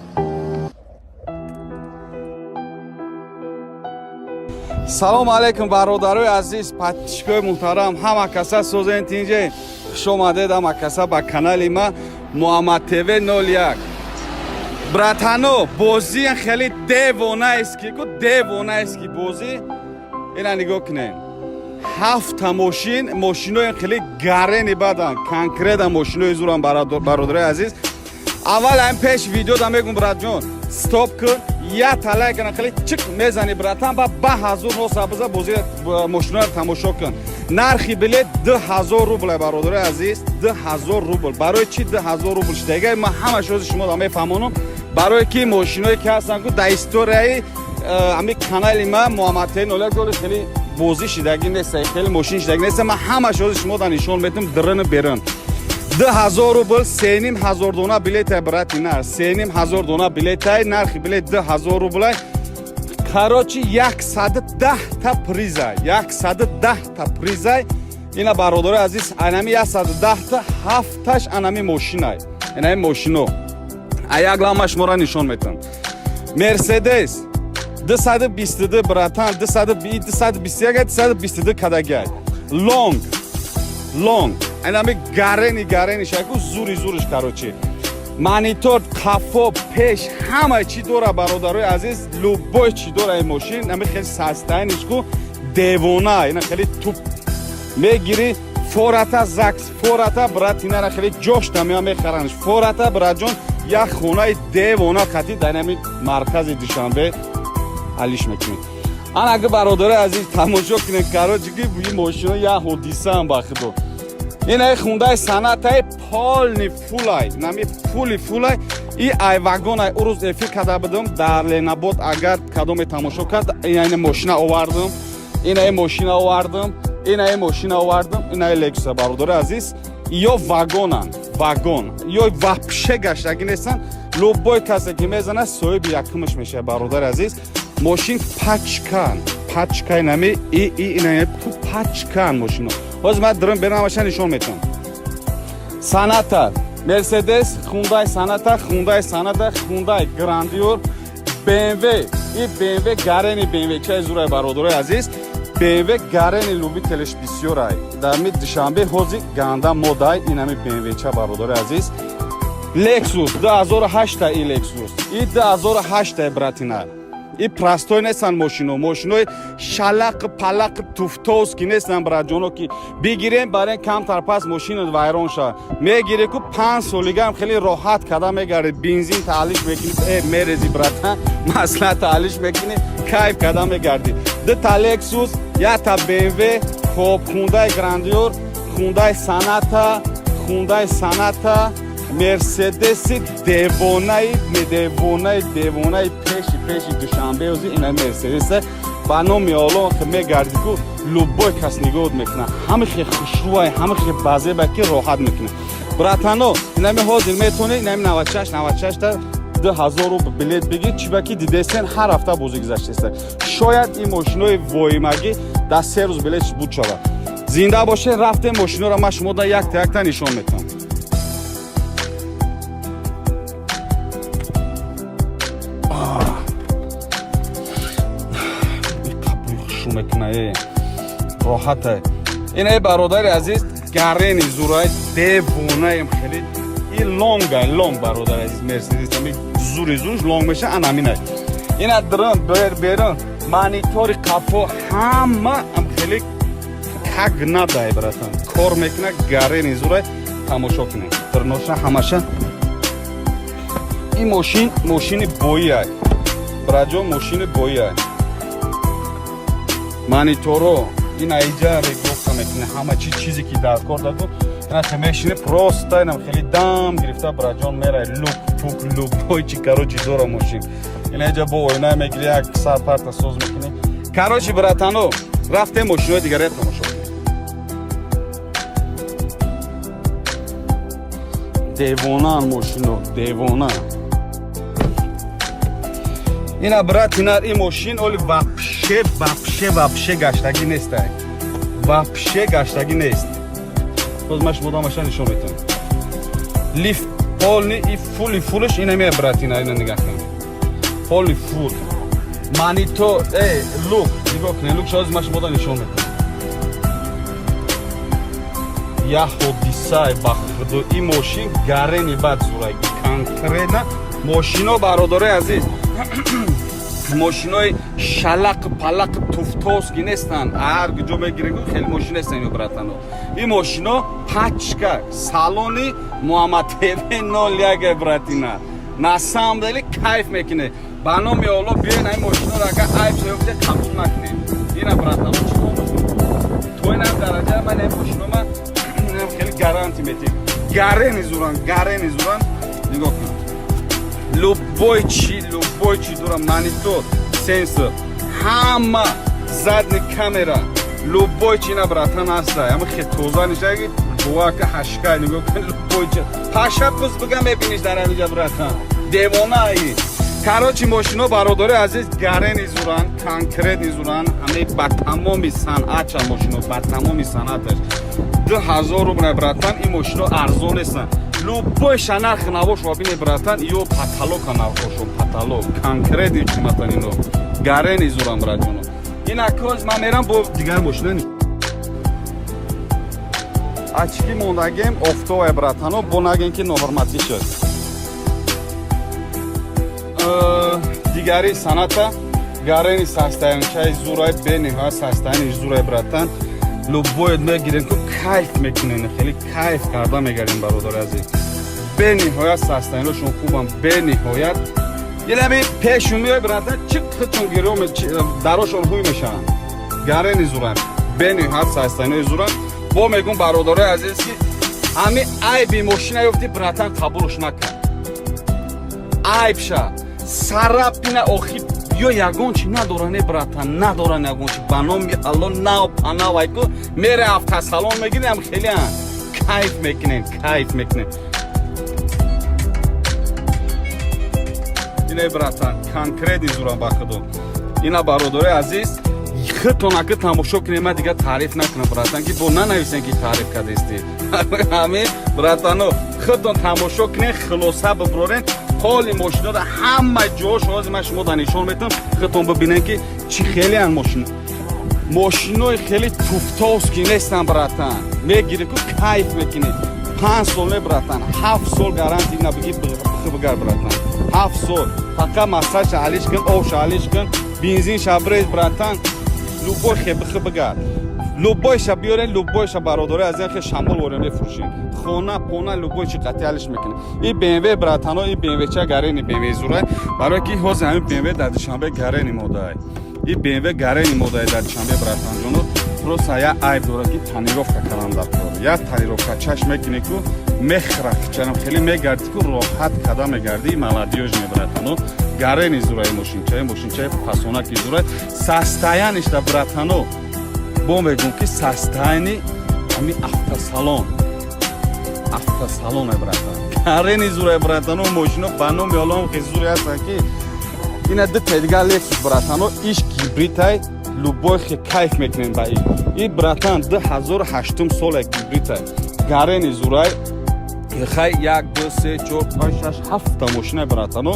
سلام علیکم برادرای عزیز پچکای محترم همه کسا سوزن تینجه خوش آمدید همه کسا با کانال ما محمد تیوی 01. براتانو بازی خیلی دیوانه است که بازی اینا نگاه کنین 7 ماشینای خیلی گرنی بدن کنکریت ماشینای زورم برادرای عزیز. اول هم پیش ویدیو دا میگم برات جون استاپ کن یا طلای کن خیلی چک میزنی براتان با 2000 نوسابزا بازی ماشینا رو تماشا کن. نرخی بلیت 2000 روبل برادرای عزیز 2000 روبل. برای چی 2000 روبل دیگه ما همه چیز شما دا میفهمونم برای کی ماشینایی که هستن که در استوری امی کانال ما محمد تیوی 01 خیلی بازی شدگی نیست خیلی ماشین شدگی نیست ما همه چیز شما دا نشون میدم درن بیرن. 2000 روبل 3500 دونه بلیت برات نه 3500 دونه بلیت نرخ بلیت 2000 روبل. کراچی 110 تا پریزه 110 تا پریزه اینا برادر عزیز انمی 110 تا 7 تاش انمی ماشینای اینا ماشینو ایاگلامش مرا نشون میدم. مرسدس 222 براتان 221 222 کداگی لونگ اینمی گرنی شکو زورش کراچی مانیتور کافو پیش همه چی داره برادرای عزیز لوبای چی داره این ماشین نمی خیلی سسته نیست دیوانه اینا خیلی توپ میگیری فورتا زکس فورتا برات اینا را خیلی جوش نمیام میخرنش فورتا برات جون یک خونه دیوانه خطی دینامیک مرکز دوشنبه حلیش میکنید. آن اگه برادر عزیز تماشا کنین کراچی که این ماشینا یا حدیثه هم باخدو این خونده صنعت پالنی فولای نمی فولای این ای واگن ای روز افی کده بدم در لیناباد اگر کدوم تماشا کرد این ماشین آوردم این ماشین آوردم این لکس برادر عزیز یا واگن یا وحشه گشتگی نیستن لوبای کسی که میزنه صاحب یکمش میشه برادر عزیز. ماشین پچکان نمی این تو پچکان ماشینو باز من درم برنامه‌اش نشون میدم. صنعت مرسدس خوندای گراندیور BMW گرنی چه زورای برادرای عزیز BMW گرنی لوبی تلش بسیارای در می دوشنبه حوزی گنده مودای اینمی BMW چه برادرای عزیز. لکسوس 2008 این لکسوس این 2008 براتینا این پراستوی نیستن ماشینوی شلق پلق توفتوز کی نیستن برای جونو که بگیریم برای کم تر پس ماشین ویران شد میگیره که 5 سالگی هم خیلی راحت کده میگرده بنزین تعلیش میکنی میرزی براتن مثلا تعلیش میکنی کیف کده میگردی ده تا لکسوس یا تا BMW خوب خوندای گراندیور خوندای صنعت مرسدس دیوانه پیش دوشنبه وزی اینا مرسدس با نام یالو که میگردی که لوبای کس نگاه میکنه همه خیلی خوشروای همه خیلی بازه باکی راحت میکنه براتانو اینا حاضر میتونه اینا 96 تا 2000 رو بلیت بگیر چی باکی دیدستن هر هفته بازی گذاشته شاید این ماشینای وایمگی در 3 روز بلیتش بود شود зинда боше рафтем мошиноро ман шумо да якта якта нишон метам. мекунае роҳата ин бародари азиз гарени зурай девонаем хеле и лонга лонг бародари азиз мерседес ами зури зурш лонг меша анаминай ина дрон берон монитори қафо ҳама ам хеле как надай братан кор мекуна гарени зурай тамошо кунем дурноша ҳамаша ин мошини боиай браҷон мошини боиай мониторо ин айҷаре гуфта мекуне ҳама чизе ки даркор даду ина мешине просто инам хеле дам гирифта браҷон мерай лук пук лук бой чи короче дора мошин ин айҷа бо ойна мегири як сар парта соз мекуне короче братано рафтем мошинои дигаре тамошо девонан мошино девона ина брат инар ин мошин оли вообще гаштагӣ нестай вообще гаштагӣ нест боз ман шумо дамаша нишон метавам лифт полни и фулиш ина мея брат ина нигах кунам полни фул монитор лук нигоҳ кунед лук шоз ман шумо да нишон метавам я ҳодисае ба худо ин мошин гарени бад зурай конкретна мошино бародари азиз мошинои шалақ палақ туфтос ки нестанд ҳар ҷо мегирем хеле мошин нестанд ин братано ин мошино пачка салони муҳаммад тв 01 братина на самом деле кайф мекуне ба номи оло биён ин мошиноро агар айб шаёфте қабул накунем ина братано чико то инам дараҷа ман ин мошинома хеле гаранти метем гарени зуран нигоҳ кун любой чи дора монитор сенсор ҳама задни камера любой чи на братан аста ама хе тоза нишаги буака ҳашка нигоҳ кун любой чи паша пус буга мебиниш дар авиҷа братан девонаи короче мошино бародари азиз гарени зуран конкретни зуран ҳаме ба тамоми санъатша мошино ба тамоми санъаташ 2000 рубля братан ин мошино арзон нестанд любой шанарх навош вабине братан ё паталока нархошон паталок конкретни қиматан ино гарени зуран братано ин акоз ман мерам бо дигар мошина ачки мондагем офтовай братано бо наген ки ноҳурматӣ шуд дигари саната гарени састаянчаи зурай бениҳоят састаяни зурай братан любой мегирем ку кайф мекунем хеле кайф карда мегарем бародари азиз бениҳоят састаяношон хубам бениҳоят илами пешум меои братан чи қитон гирём дарошон ҳуй мешаванд гарени зуран бениҳоят састаянои зуран бо мегум бародари азиз ки ҳами айби мошина ёфти братан қабулш накун айбша сарапина охи ё ягон чи надоране братан надоран ягон чи ба номи алло нав панавайку мере автосалон мегирем хелеан кайф мекунем ина братан конкретни зуран ба худо ина бародари азиз хитонаки тамошо кунем ман дигар таъриф накунам братан ки бо нанависем ки таъриф кардести ҳамин братано хитон тамошо кунем хулоса биброрен ҳоли мошинода ҳама ҷош ҳозир ман шумо да нишон метавам хитон бибинем ки чӣ хелеан мошинои хеле туфтос ки нестан братан мегире ку кайф мекунед 5 сол не братан 7 сол гаранти набиги бигар братан 7 сол фақат масаҷ алиш кун об алиш кун бензин шабрез братан любой хебихи бигар любой ша биёрен любой ша бародари азиз хе шамол ворем бифурӯшем хона пона любой чи қати алиш мекунем ин BMW братано ин BMW ча гарени BMW зурай барои ки ҳозир ҳамин BMW дар душанбе гарени модаай ин BMW гарени модаи дар душанбе братанҷоно просто я айб дорад ки танировка кардам дар кор я танировка чаш мекунӣ ку мехрах чанам хеле мегарди ку роҳат када мегарди молодёжне братано гарени зурай мошинчаи фасонаки зурай састаянишда братано бо мегум ки састаяни ами автосалон братан гарени зурай братано мошино ба номи олом ки зурай ҳастан ки ина ду тедига лексус братано иш гибритай любой кайф мекунем ба ин братан 2008 сола гибрита гарени зурай хай 1 2 3 4 5 6 7 та машина братано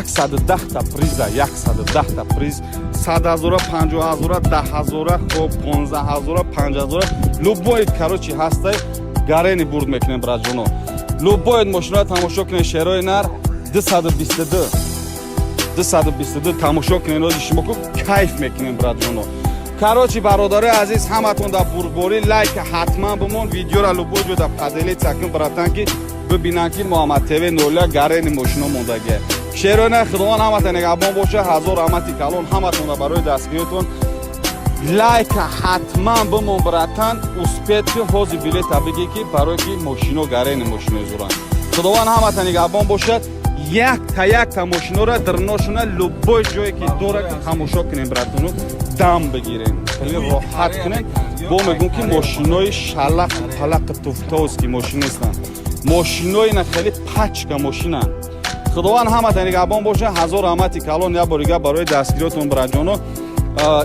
110 та приза 110 та приз 100,000 50,000 10,000 хоб 15,000 50,000 любой короче ҳастай гарени бурд мекунем братҷоно любой машина тамошо кунем шерои нар 222 тамошо кунем рози шумо ку кайф мекунем братҷоно короче бародари азиз ҳаматон дар бурборӣ лайк ҳатман бимон видеора любой ҷо дар паделица кун братан ки бибинан ки Муҳаммад ТВ 01 гарени машино мондагия шерои нар худованд ҳаматон нигоҳбон боша ҳазор рамати калон ҳаматонро барои дастгириётон лайк ҳатман бимон братан успед ки ҳозир билета бигӣ ки барои ки машино гарени машинои зуранд худованд ҳаматон нигоҳбон бошад як та машинора дирношуна любой ҷое ки дора ки тамошо кунем братону дам бигирем хеле роҳат кунем бо мегӯм ки машинои шалақи палақи туфтост ки машин нестанд машинои на хеле пачка машинанд худованд ҳаматон нигоҳбон бошад ҳазор раҳмати калон як бори дигар барои дастгириётон братҷоно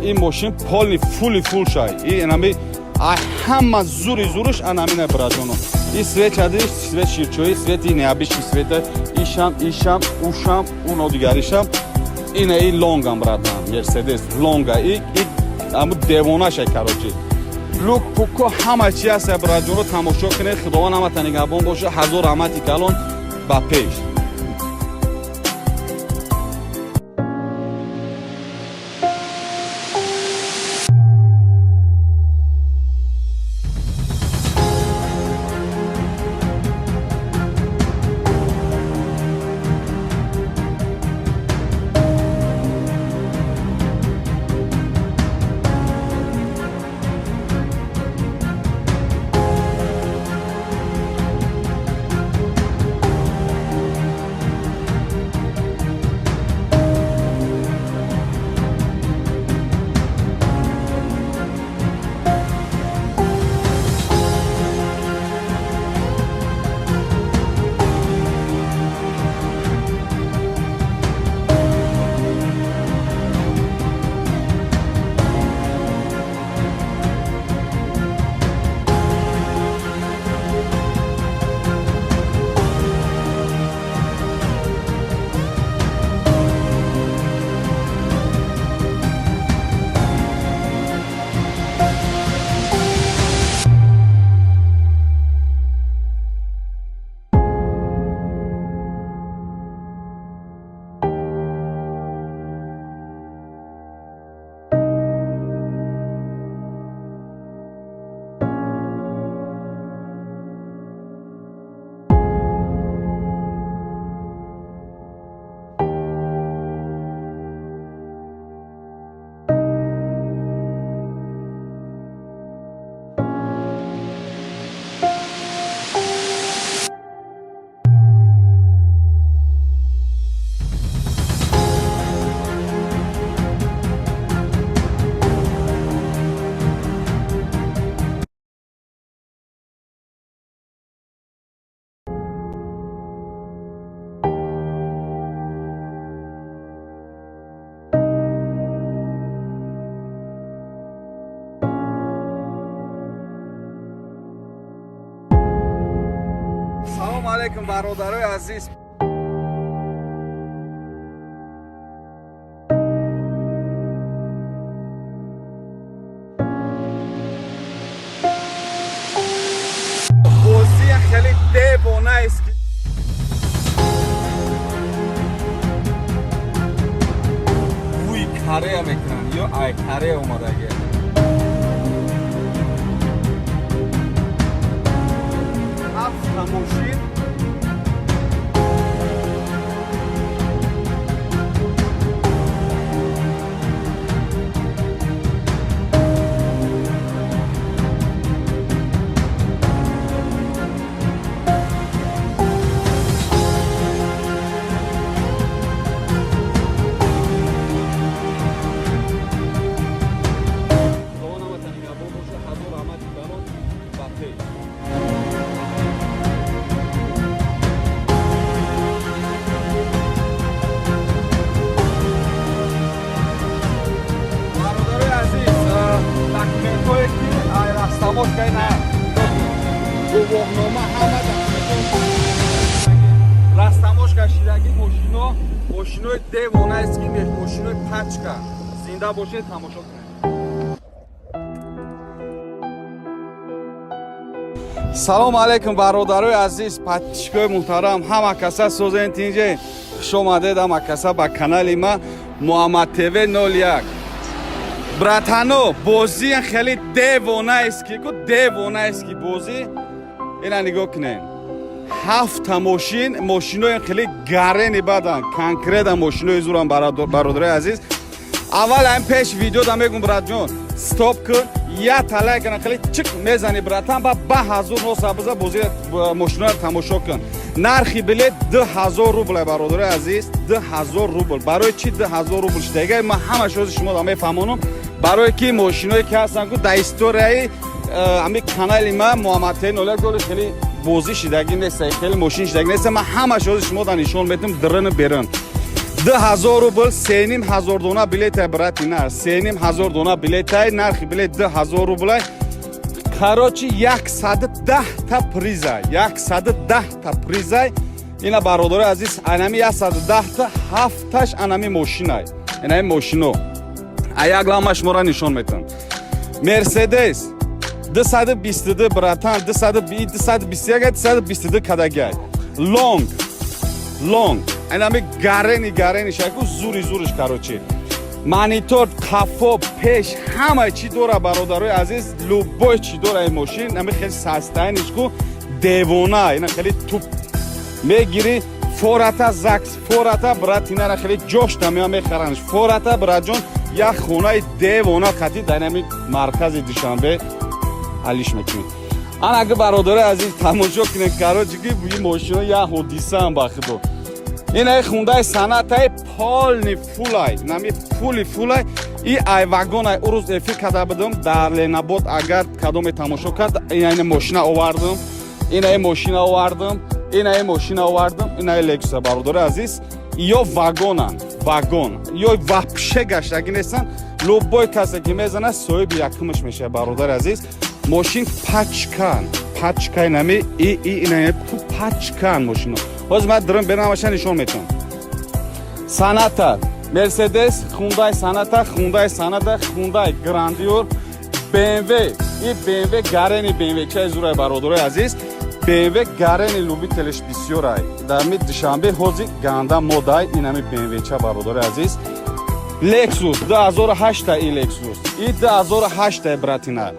ин машин полни фул шай инами ҳама зуриш анамина братҷоно ин свет чади свет ширчои свет ин необычный света ишам ушам уно дигаришам ина и лонгам братан мерседес лонга и аму девонашай короче лук пуко ҳама чи ҳаста братҷоно тамошо кунед худованд ҳаматон нигоҳбон боша ҳазор раҳмати калон ба пеш салому алейкум бародарои азиз бозия хеле девонаест ки вуй карея мекунанд ё ай карея омадагия машин растаможка ина гувоҳнома ҳама растаможка шидаги мошинои девонааст ки мошинои пачка зинда бошед тамошо кунед. салому алайкум бародарои азиз, подписчикои муҳтарам, ҳама каса созен тинҷе хуш омадед ҳама каса ба канали ма Муҳаммад ТВ 01. братано, бози хеле девонааст ки девонааст ки бози ина нигоҳ кунед. 7 мошинои хеле гарени бадан, конкрета мошинои зурам бародарои азиз. аввал ам пеш видеода мегум братҷон, стоп кун, я талай кана хеле чик мезани братан ба 2900 биза бози мошиноро тамошо кун. нархи билет 2000 рубл бародарои азиз, 2000 рубл. барои чи 2000 рубл штега ма ҳама шози шумо да мефаҳмонам, барое ки мошиное ки ҳастанд ку да историяи ами канали ма Муҳаммад ТВ 01 доли хеле бози шидаги нест, хеле мошин шидаги нест, ма ҳама шози шумо да нишон метам дирин берин. 2000 рубл, 3500 дона билетай брати нар, 3500 дона билетай, нархи билет 2000 рублай. Короче 110 та призай, 110 та призай. ина бародарои азиз, анами 110 та 7таш анами мошинай, инами мошино аягла шуморо нишон метам. Мерседес 222 братан, 221, 222 кадагай. Лонг инами гарени шайку зуриш короче. монитор, кафо, пеш ҳама чӣ дора бародарои азиз, любой чӣ дора ин мошин, ами хеле састаинишку девона, ина хеле туп мегири фората закс, фората брат инара хеле ҷошта мехаранш, фората братҷон як хонаи девона қатӣ дар инами маркази Душанбе алиш мекунед. анаги бародарои азиз тамошо кунед, короче ки ин мошино як ҳодисаам ба худо. ина хундаи санатаи полни фулай, нами пули фулай, и ай вагонай урӯз эфир карда будам дар Ленобод. агар кадоме тамошо кард, ина мошина овардам, ина мошина овардам, ина мошина овардам, ина Lexus бародарои азиз, ё вагон, ё вапше гаштаги нестан. любой касе ки мезана соҳиби якумаш мешавад бародарои азиз. мошин пачкан нами ина пачкан мошино. ҳозир ман дирим бенамаша нишон метавам. саната, Мерседес, Хундай Саната, Хундай Грандиор, BMW, и BMW гарени BMW чай зурай бародарои азиз. BMW гарени любителеш бисёрай. дар ми Душанбе ҳозир ганда модай инами BMW ча бародарои азиз. Lexus 2008 и Lexus, и 2008 братина.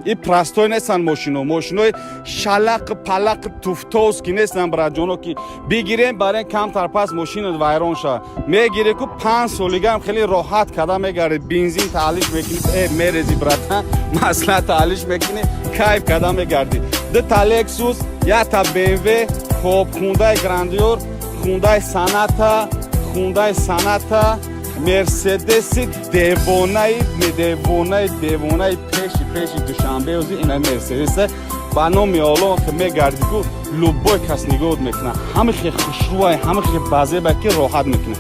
и простой нестан мошинои шалақ палақ туфтоз ки нестан братҷоно ки бигирем барен камтар пас мошинат вайрон ша мегире ку 5 солигам хеле роҳат када мегарди, бензин таълиш мекунӣ, мерези брата масла таълиш мекунӣ, кайф када мегарди. дута Lexus, якта BMW, хоб Hyundai Grandeur, Hyundai Sonata, Мерседеси девонаи пеши Душанбе ози ина Мерседесе ба номи Аллоҳ ки мегарди ку любой кас нигоҳ мекуна, ҳама хе хушрӯай, ҳама хе базеба ки роҳат мекуна.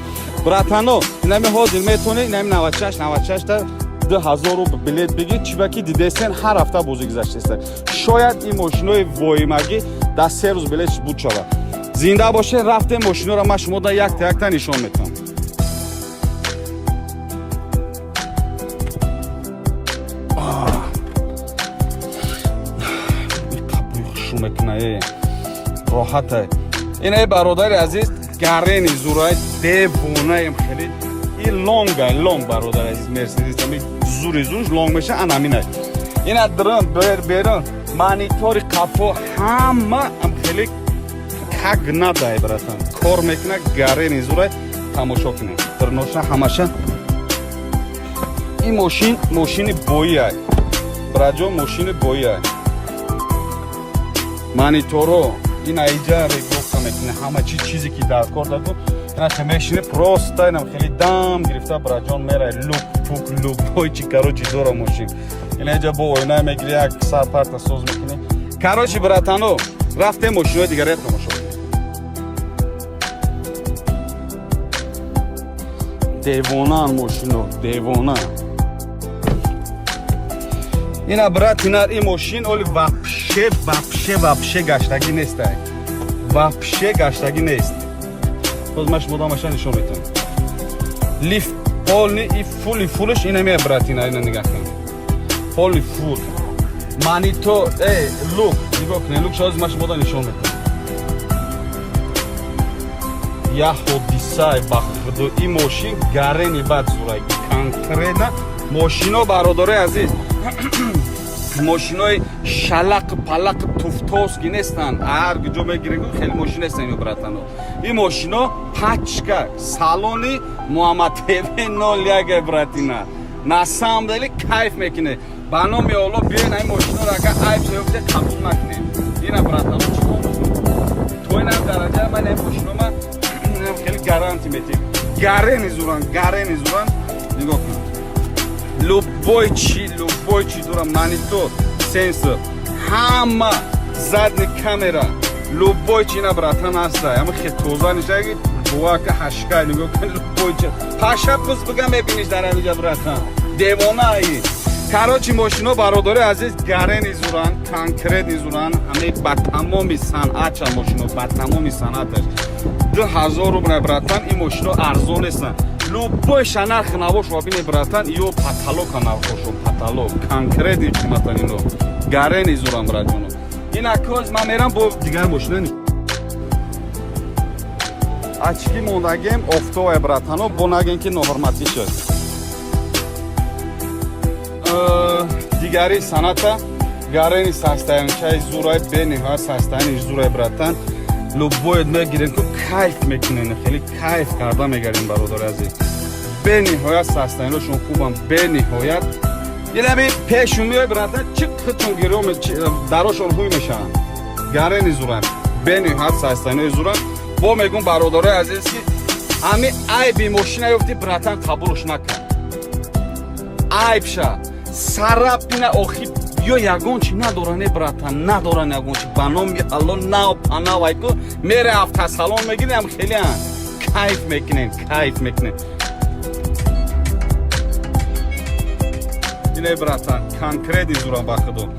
братано, инами ҳозир метавонӣ инами 96 та 2000 рубл билет бигир, чиба ки дидестен ҳар ҳафта бозӣ гузаштеста. шояд ин мошинои воимагӣ дар 3 рӯз билетш буд шавад. зинда бошед, рафтем мошиноро ман шумо да якта нишон метавам. роҳата ина бародари азиз, гарени зурай девонаем хеле и лонг бародари азиз. Мерседес ами зуриш лонг меша анаминай. ина дрон берон монитори кафо ҳама ам хеле как надай братан, кор мекуна гарени зурай. тамошо кунед дирноша ҳамаша. ин мошини боиай браҷон, мошини боиай. мониторо ина иҷа регулировка мекунад ҳама чизе ки дар кор даку. ина мешине просто инам хеле дам гирифта браҷон мерай любой чи короче дора мошин. ина иҷа бо ойна мегири, як сар парта соз мекунӣ. короче братано, рафтем мошинои дигаре тамошо. девонан мошино, девона. اینا برات اینا این ماشین اولی وپشه گشتگی نیست وپشه گشتگی نیست باز مش مدامش نشون میتونم لیف پول نی فولش اینه میه برات اینا نگاه کن پول فول مانی تو لوک نگاه کن لوک شاید مش مدام نشون میتونم یا حدیثه بخدو این ماشین گرنی بد زورایی کنکرت نه ماشینا برادر عزیز ماشینای شلق پلق توفتوس کی نیستن هر جو میگیرین خیلی ماشین هستن اینو براتن این ماشینا پاچکا سالونی محمد تیوی نول یک براتینا ناسام دلی کیف میکنه بانو میولو بیاین این ماشینا را که ایپ سیفته قبول نکنه اینا براتن چیکار تو اینا درجه من این ماشینا ما خیلی گارانتی میدیم گارنی زوران نگاه کن любой чи дора монитор сенсор ҳама задни камера любой чи на братан аста ама хе тоза нишаги буака ҳашка нигоҳ кун любой чи паша пус бигам мебиниш дар авиҷа братан девонаи карочи мошино бародари азиз гарени зуран конкретни зуран ҳамаи ба тамоми санъатша мошино ба тамоми санъаташ 2000 рубля братан ин мошино арзон нестанд любой шанарх навош вабине братан иё паталока навошо паталок конкретни қиматан ино гарени зурам братано ина коз ман мерам бо дигар мошина ачки мондагем офтовая братано бо наген ки ноҳурматӣ шуд дигари саната гарени састаянчаи зурай бениҳоя састаяни зурай братан любой мегирем ку кайф мекунем хеле кайф карда мегарем бародари азиз бениҳоят састаяношон хубам бениҳоят инами пешум меои братан чӣ хитон гирём дарошон ҳуй мешаванд гарени зуран бениҳоят састаянои зуран бо мегум бародари азиз ки ҳами айби мошина ёфти братан қабулш накан айбша сарапина охи ё ягон чи надоране братан надоран ягон чи ба номи алло нав панавайку мере автосалон мегирем хелиан кайф мекунем ина братан конкретни зуран ба худо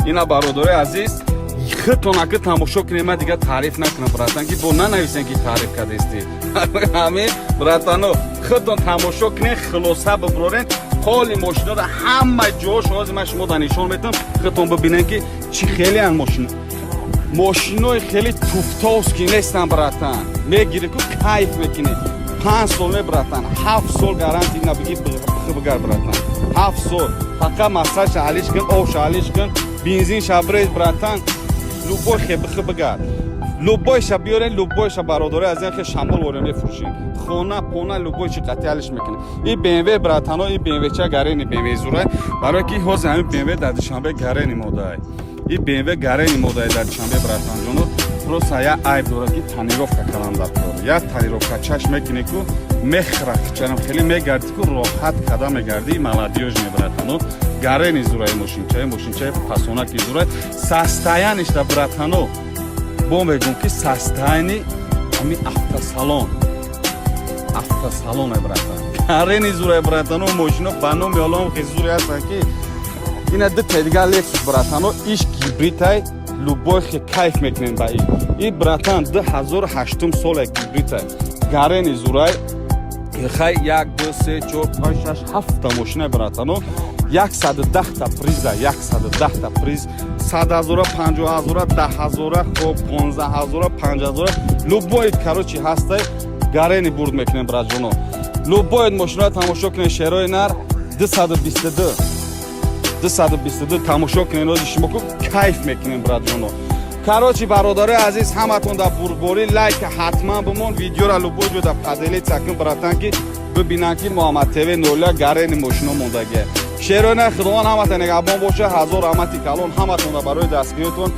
ина бародари азиз хитонаки тамошо кунем ман дигар таъриф накунам братан ки бо нанависем ки таъриф кардести ҳамин братано хитон тамошо кунем хулоса бибурорен ҳоли мошиноро ҳама ҷош ҳозир ман шумо нишон метавам хитон бибинем ки чӣ хелеан мошинои хеле туфтос ки нестан братан мегири ку кайф мекунӣ 5 сол не братан 7 сол гарантӣ набиги бигар братан 7 сол фақат масаша алиш кун обша алиш кун бензин шабрез братан любой хебихи бигар любой ша биёрен любой ша бародари аз ин шамол ворем мефурӯшем хона пона любой чи қати алиш мекунем ин бмв братано ин бмвча гарени бмв зура барои ки ҳозир ҳамин бмв дар душанбе гарени модаи ин бмв гарени модаи дар душанбе братан ҷоно просто я айб дорад ки тонировка каланда я тонировка чаш мекунӣ ку мехрах чанам хеле мегарди ку роҳат када мегарди молодёж мебратано гарени зураи мошинчаи пасонаки зура састаянишда братано бо мегум ки састаяни ами автосалон братан гарени зураи братано мошино ба номи олом хизури ҳастанд ки ина дите дигар лексус братано иш гибритай любой хе кайф мекунем ба ин братан 2008 сола гибритай гарени зурай хай 1 2 3 4 5 6 7 мошина братано 110 та приза 110 та приз 100,000 50,000 10,000 хоб 15,000 50,000 любой короче ҳастай гарени бурд мекунем братҷоно любой мошина тамошо кунем шерои нар 222 тамошо кунем рози шумо ку кайф мекунем братҷоно короче бародари азиз ҳаматон дар бурборӣ лайк ҳатман бимон видеора любой ҷо дар падели цакин братан ки бибинанд ки муҳаммад тв 01 гарени мошино мондагия шерои нар худованд ҳаматон нигоҳбон боша ҳазор раҳмати калон ҳаматонро барои дастгиритон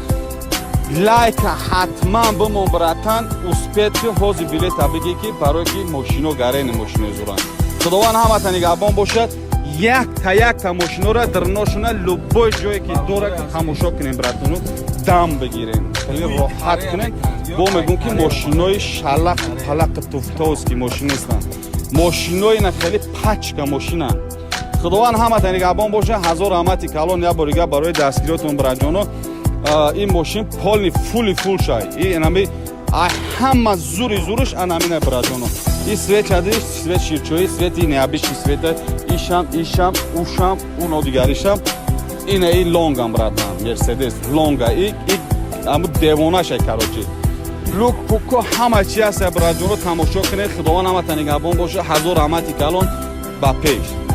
лайк ҳатман бимон братан успед ки ҳозир билета бигӣ ки барои ки мошино гарени мошинои зуранд худованд ҳаматон нигоҳбон бошад якта мошиноро дирношуна любой ҷое ки дорад тамошо кунем братону дам бигирем хеле роҳат кунем бо мегӯм ки мошинои шалақ палақ туфтоски мошин нестанд мошинои на хеле пачка мошинанд худованд ҳаматон нигоҳбон боша. ҳазор раҳмати калон я борига барои дастгириётон бираҷоно. ин мошин полни фул шай инами ҳама зури анамина бираҷоно. ин свет чадиш свет ширчоӣ свети неабиши света ишам ушам уно дигаришам ина и лонгам братан мерседес лонга и аму девонашай карочи лук пуко ҳама чи аст бираҷоно тамошо кунед. худованд ҳаматон нигоҳбон боша. ҳазор раҳмати калон ба пеш.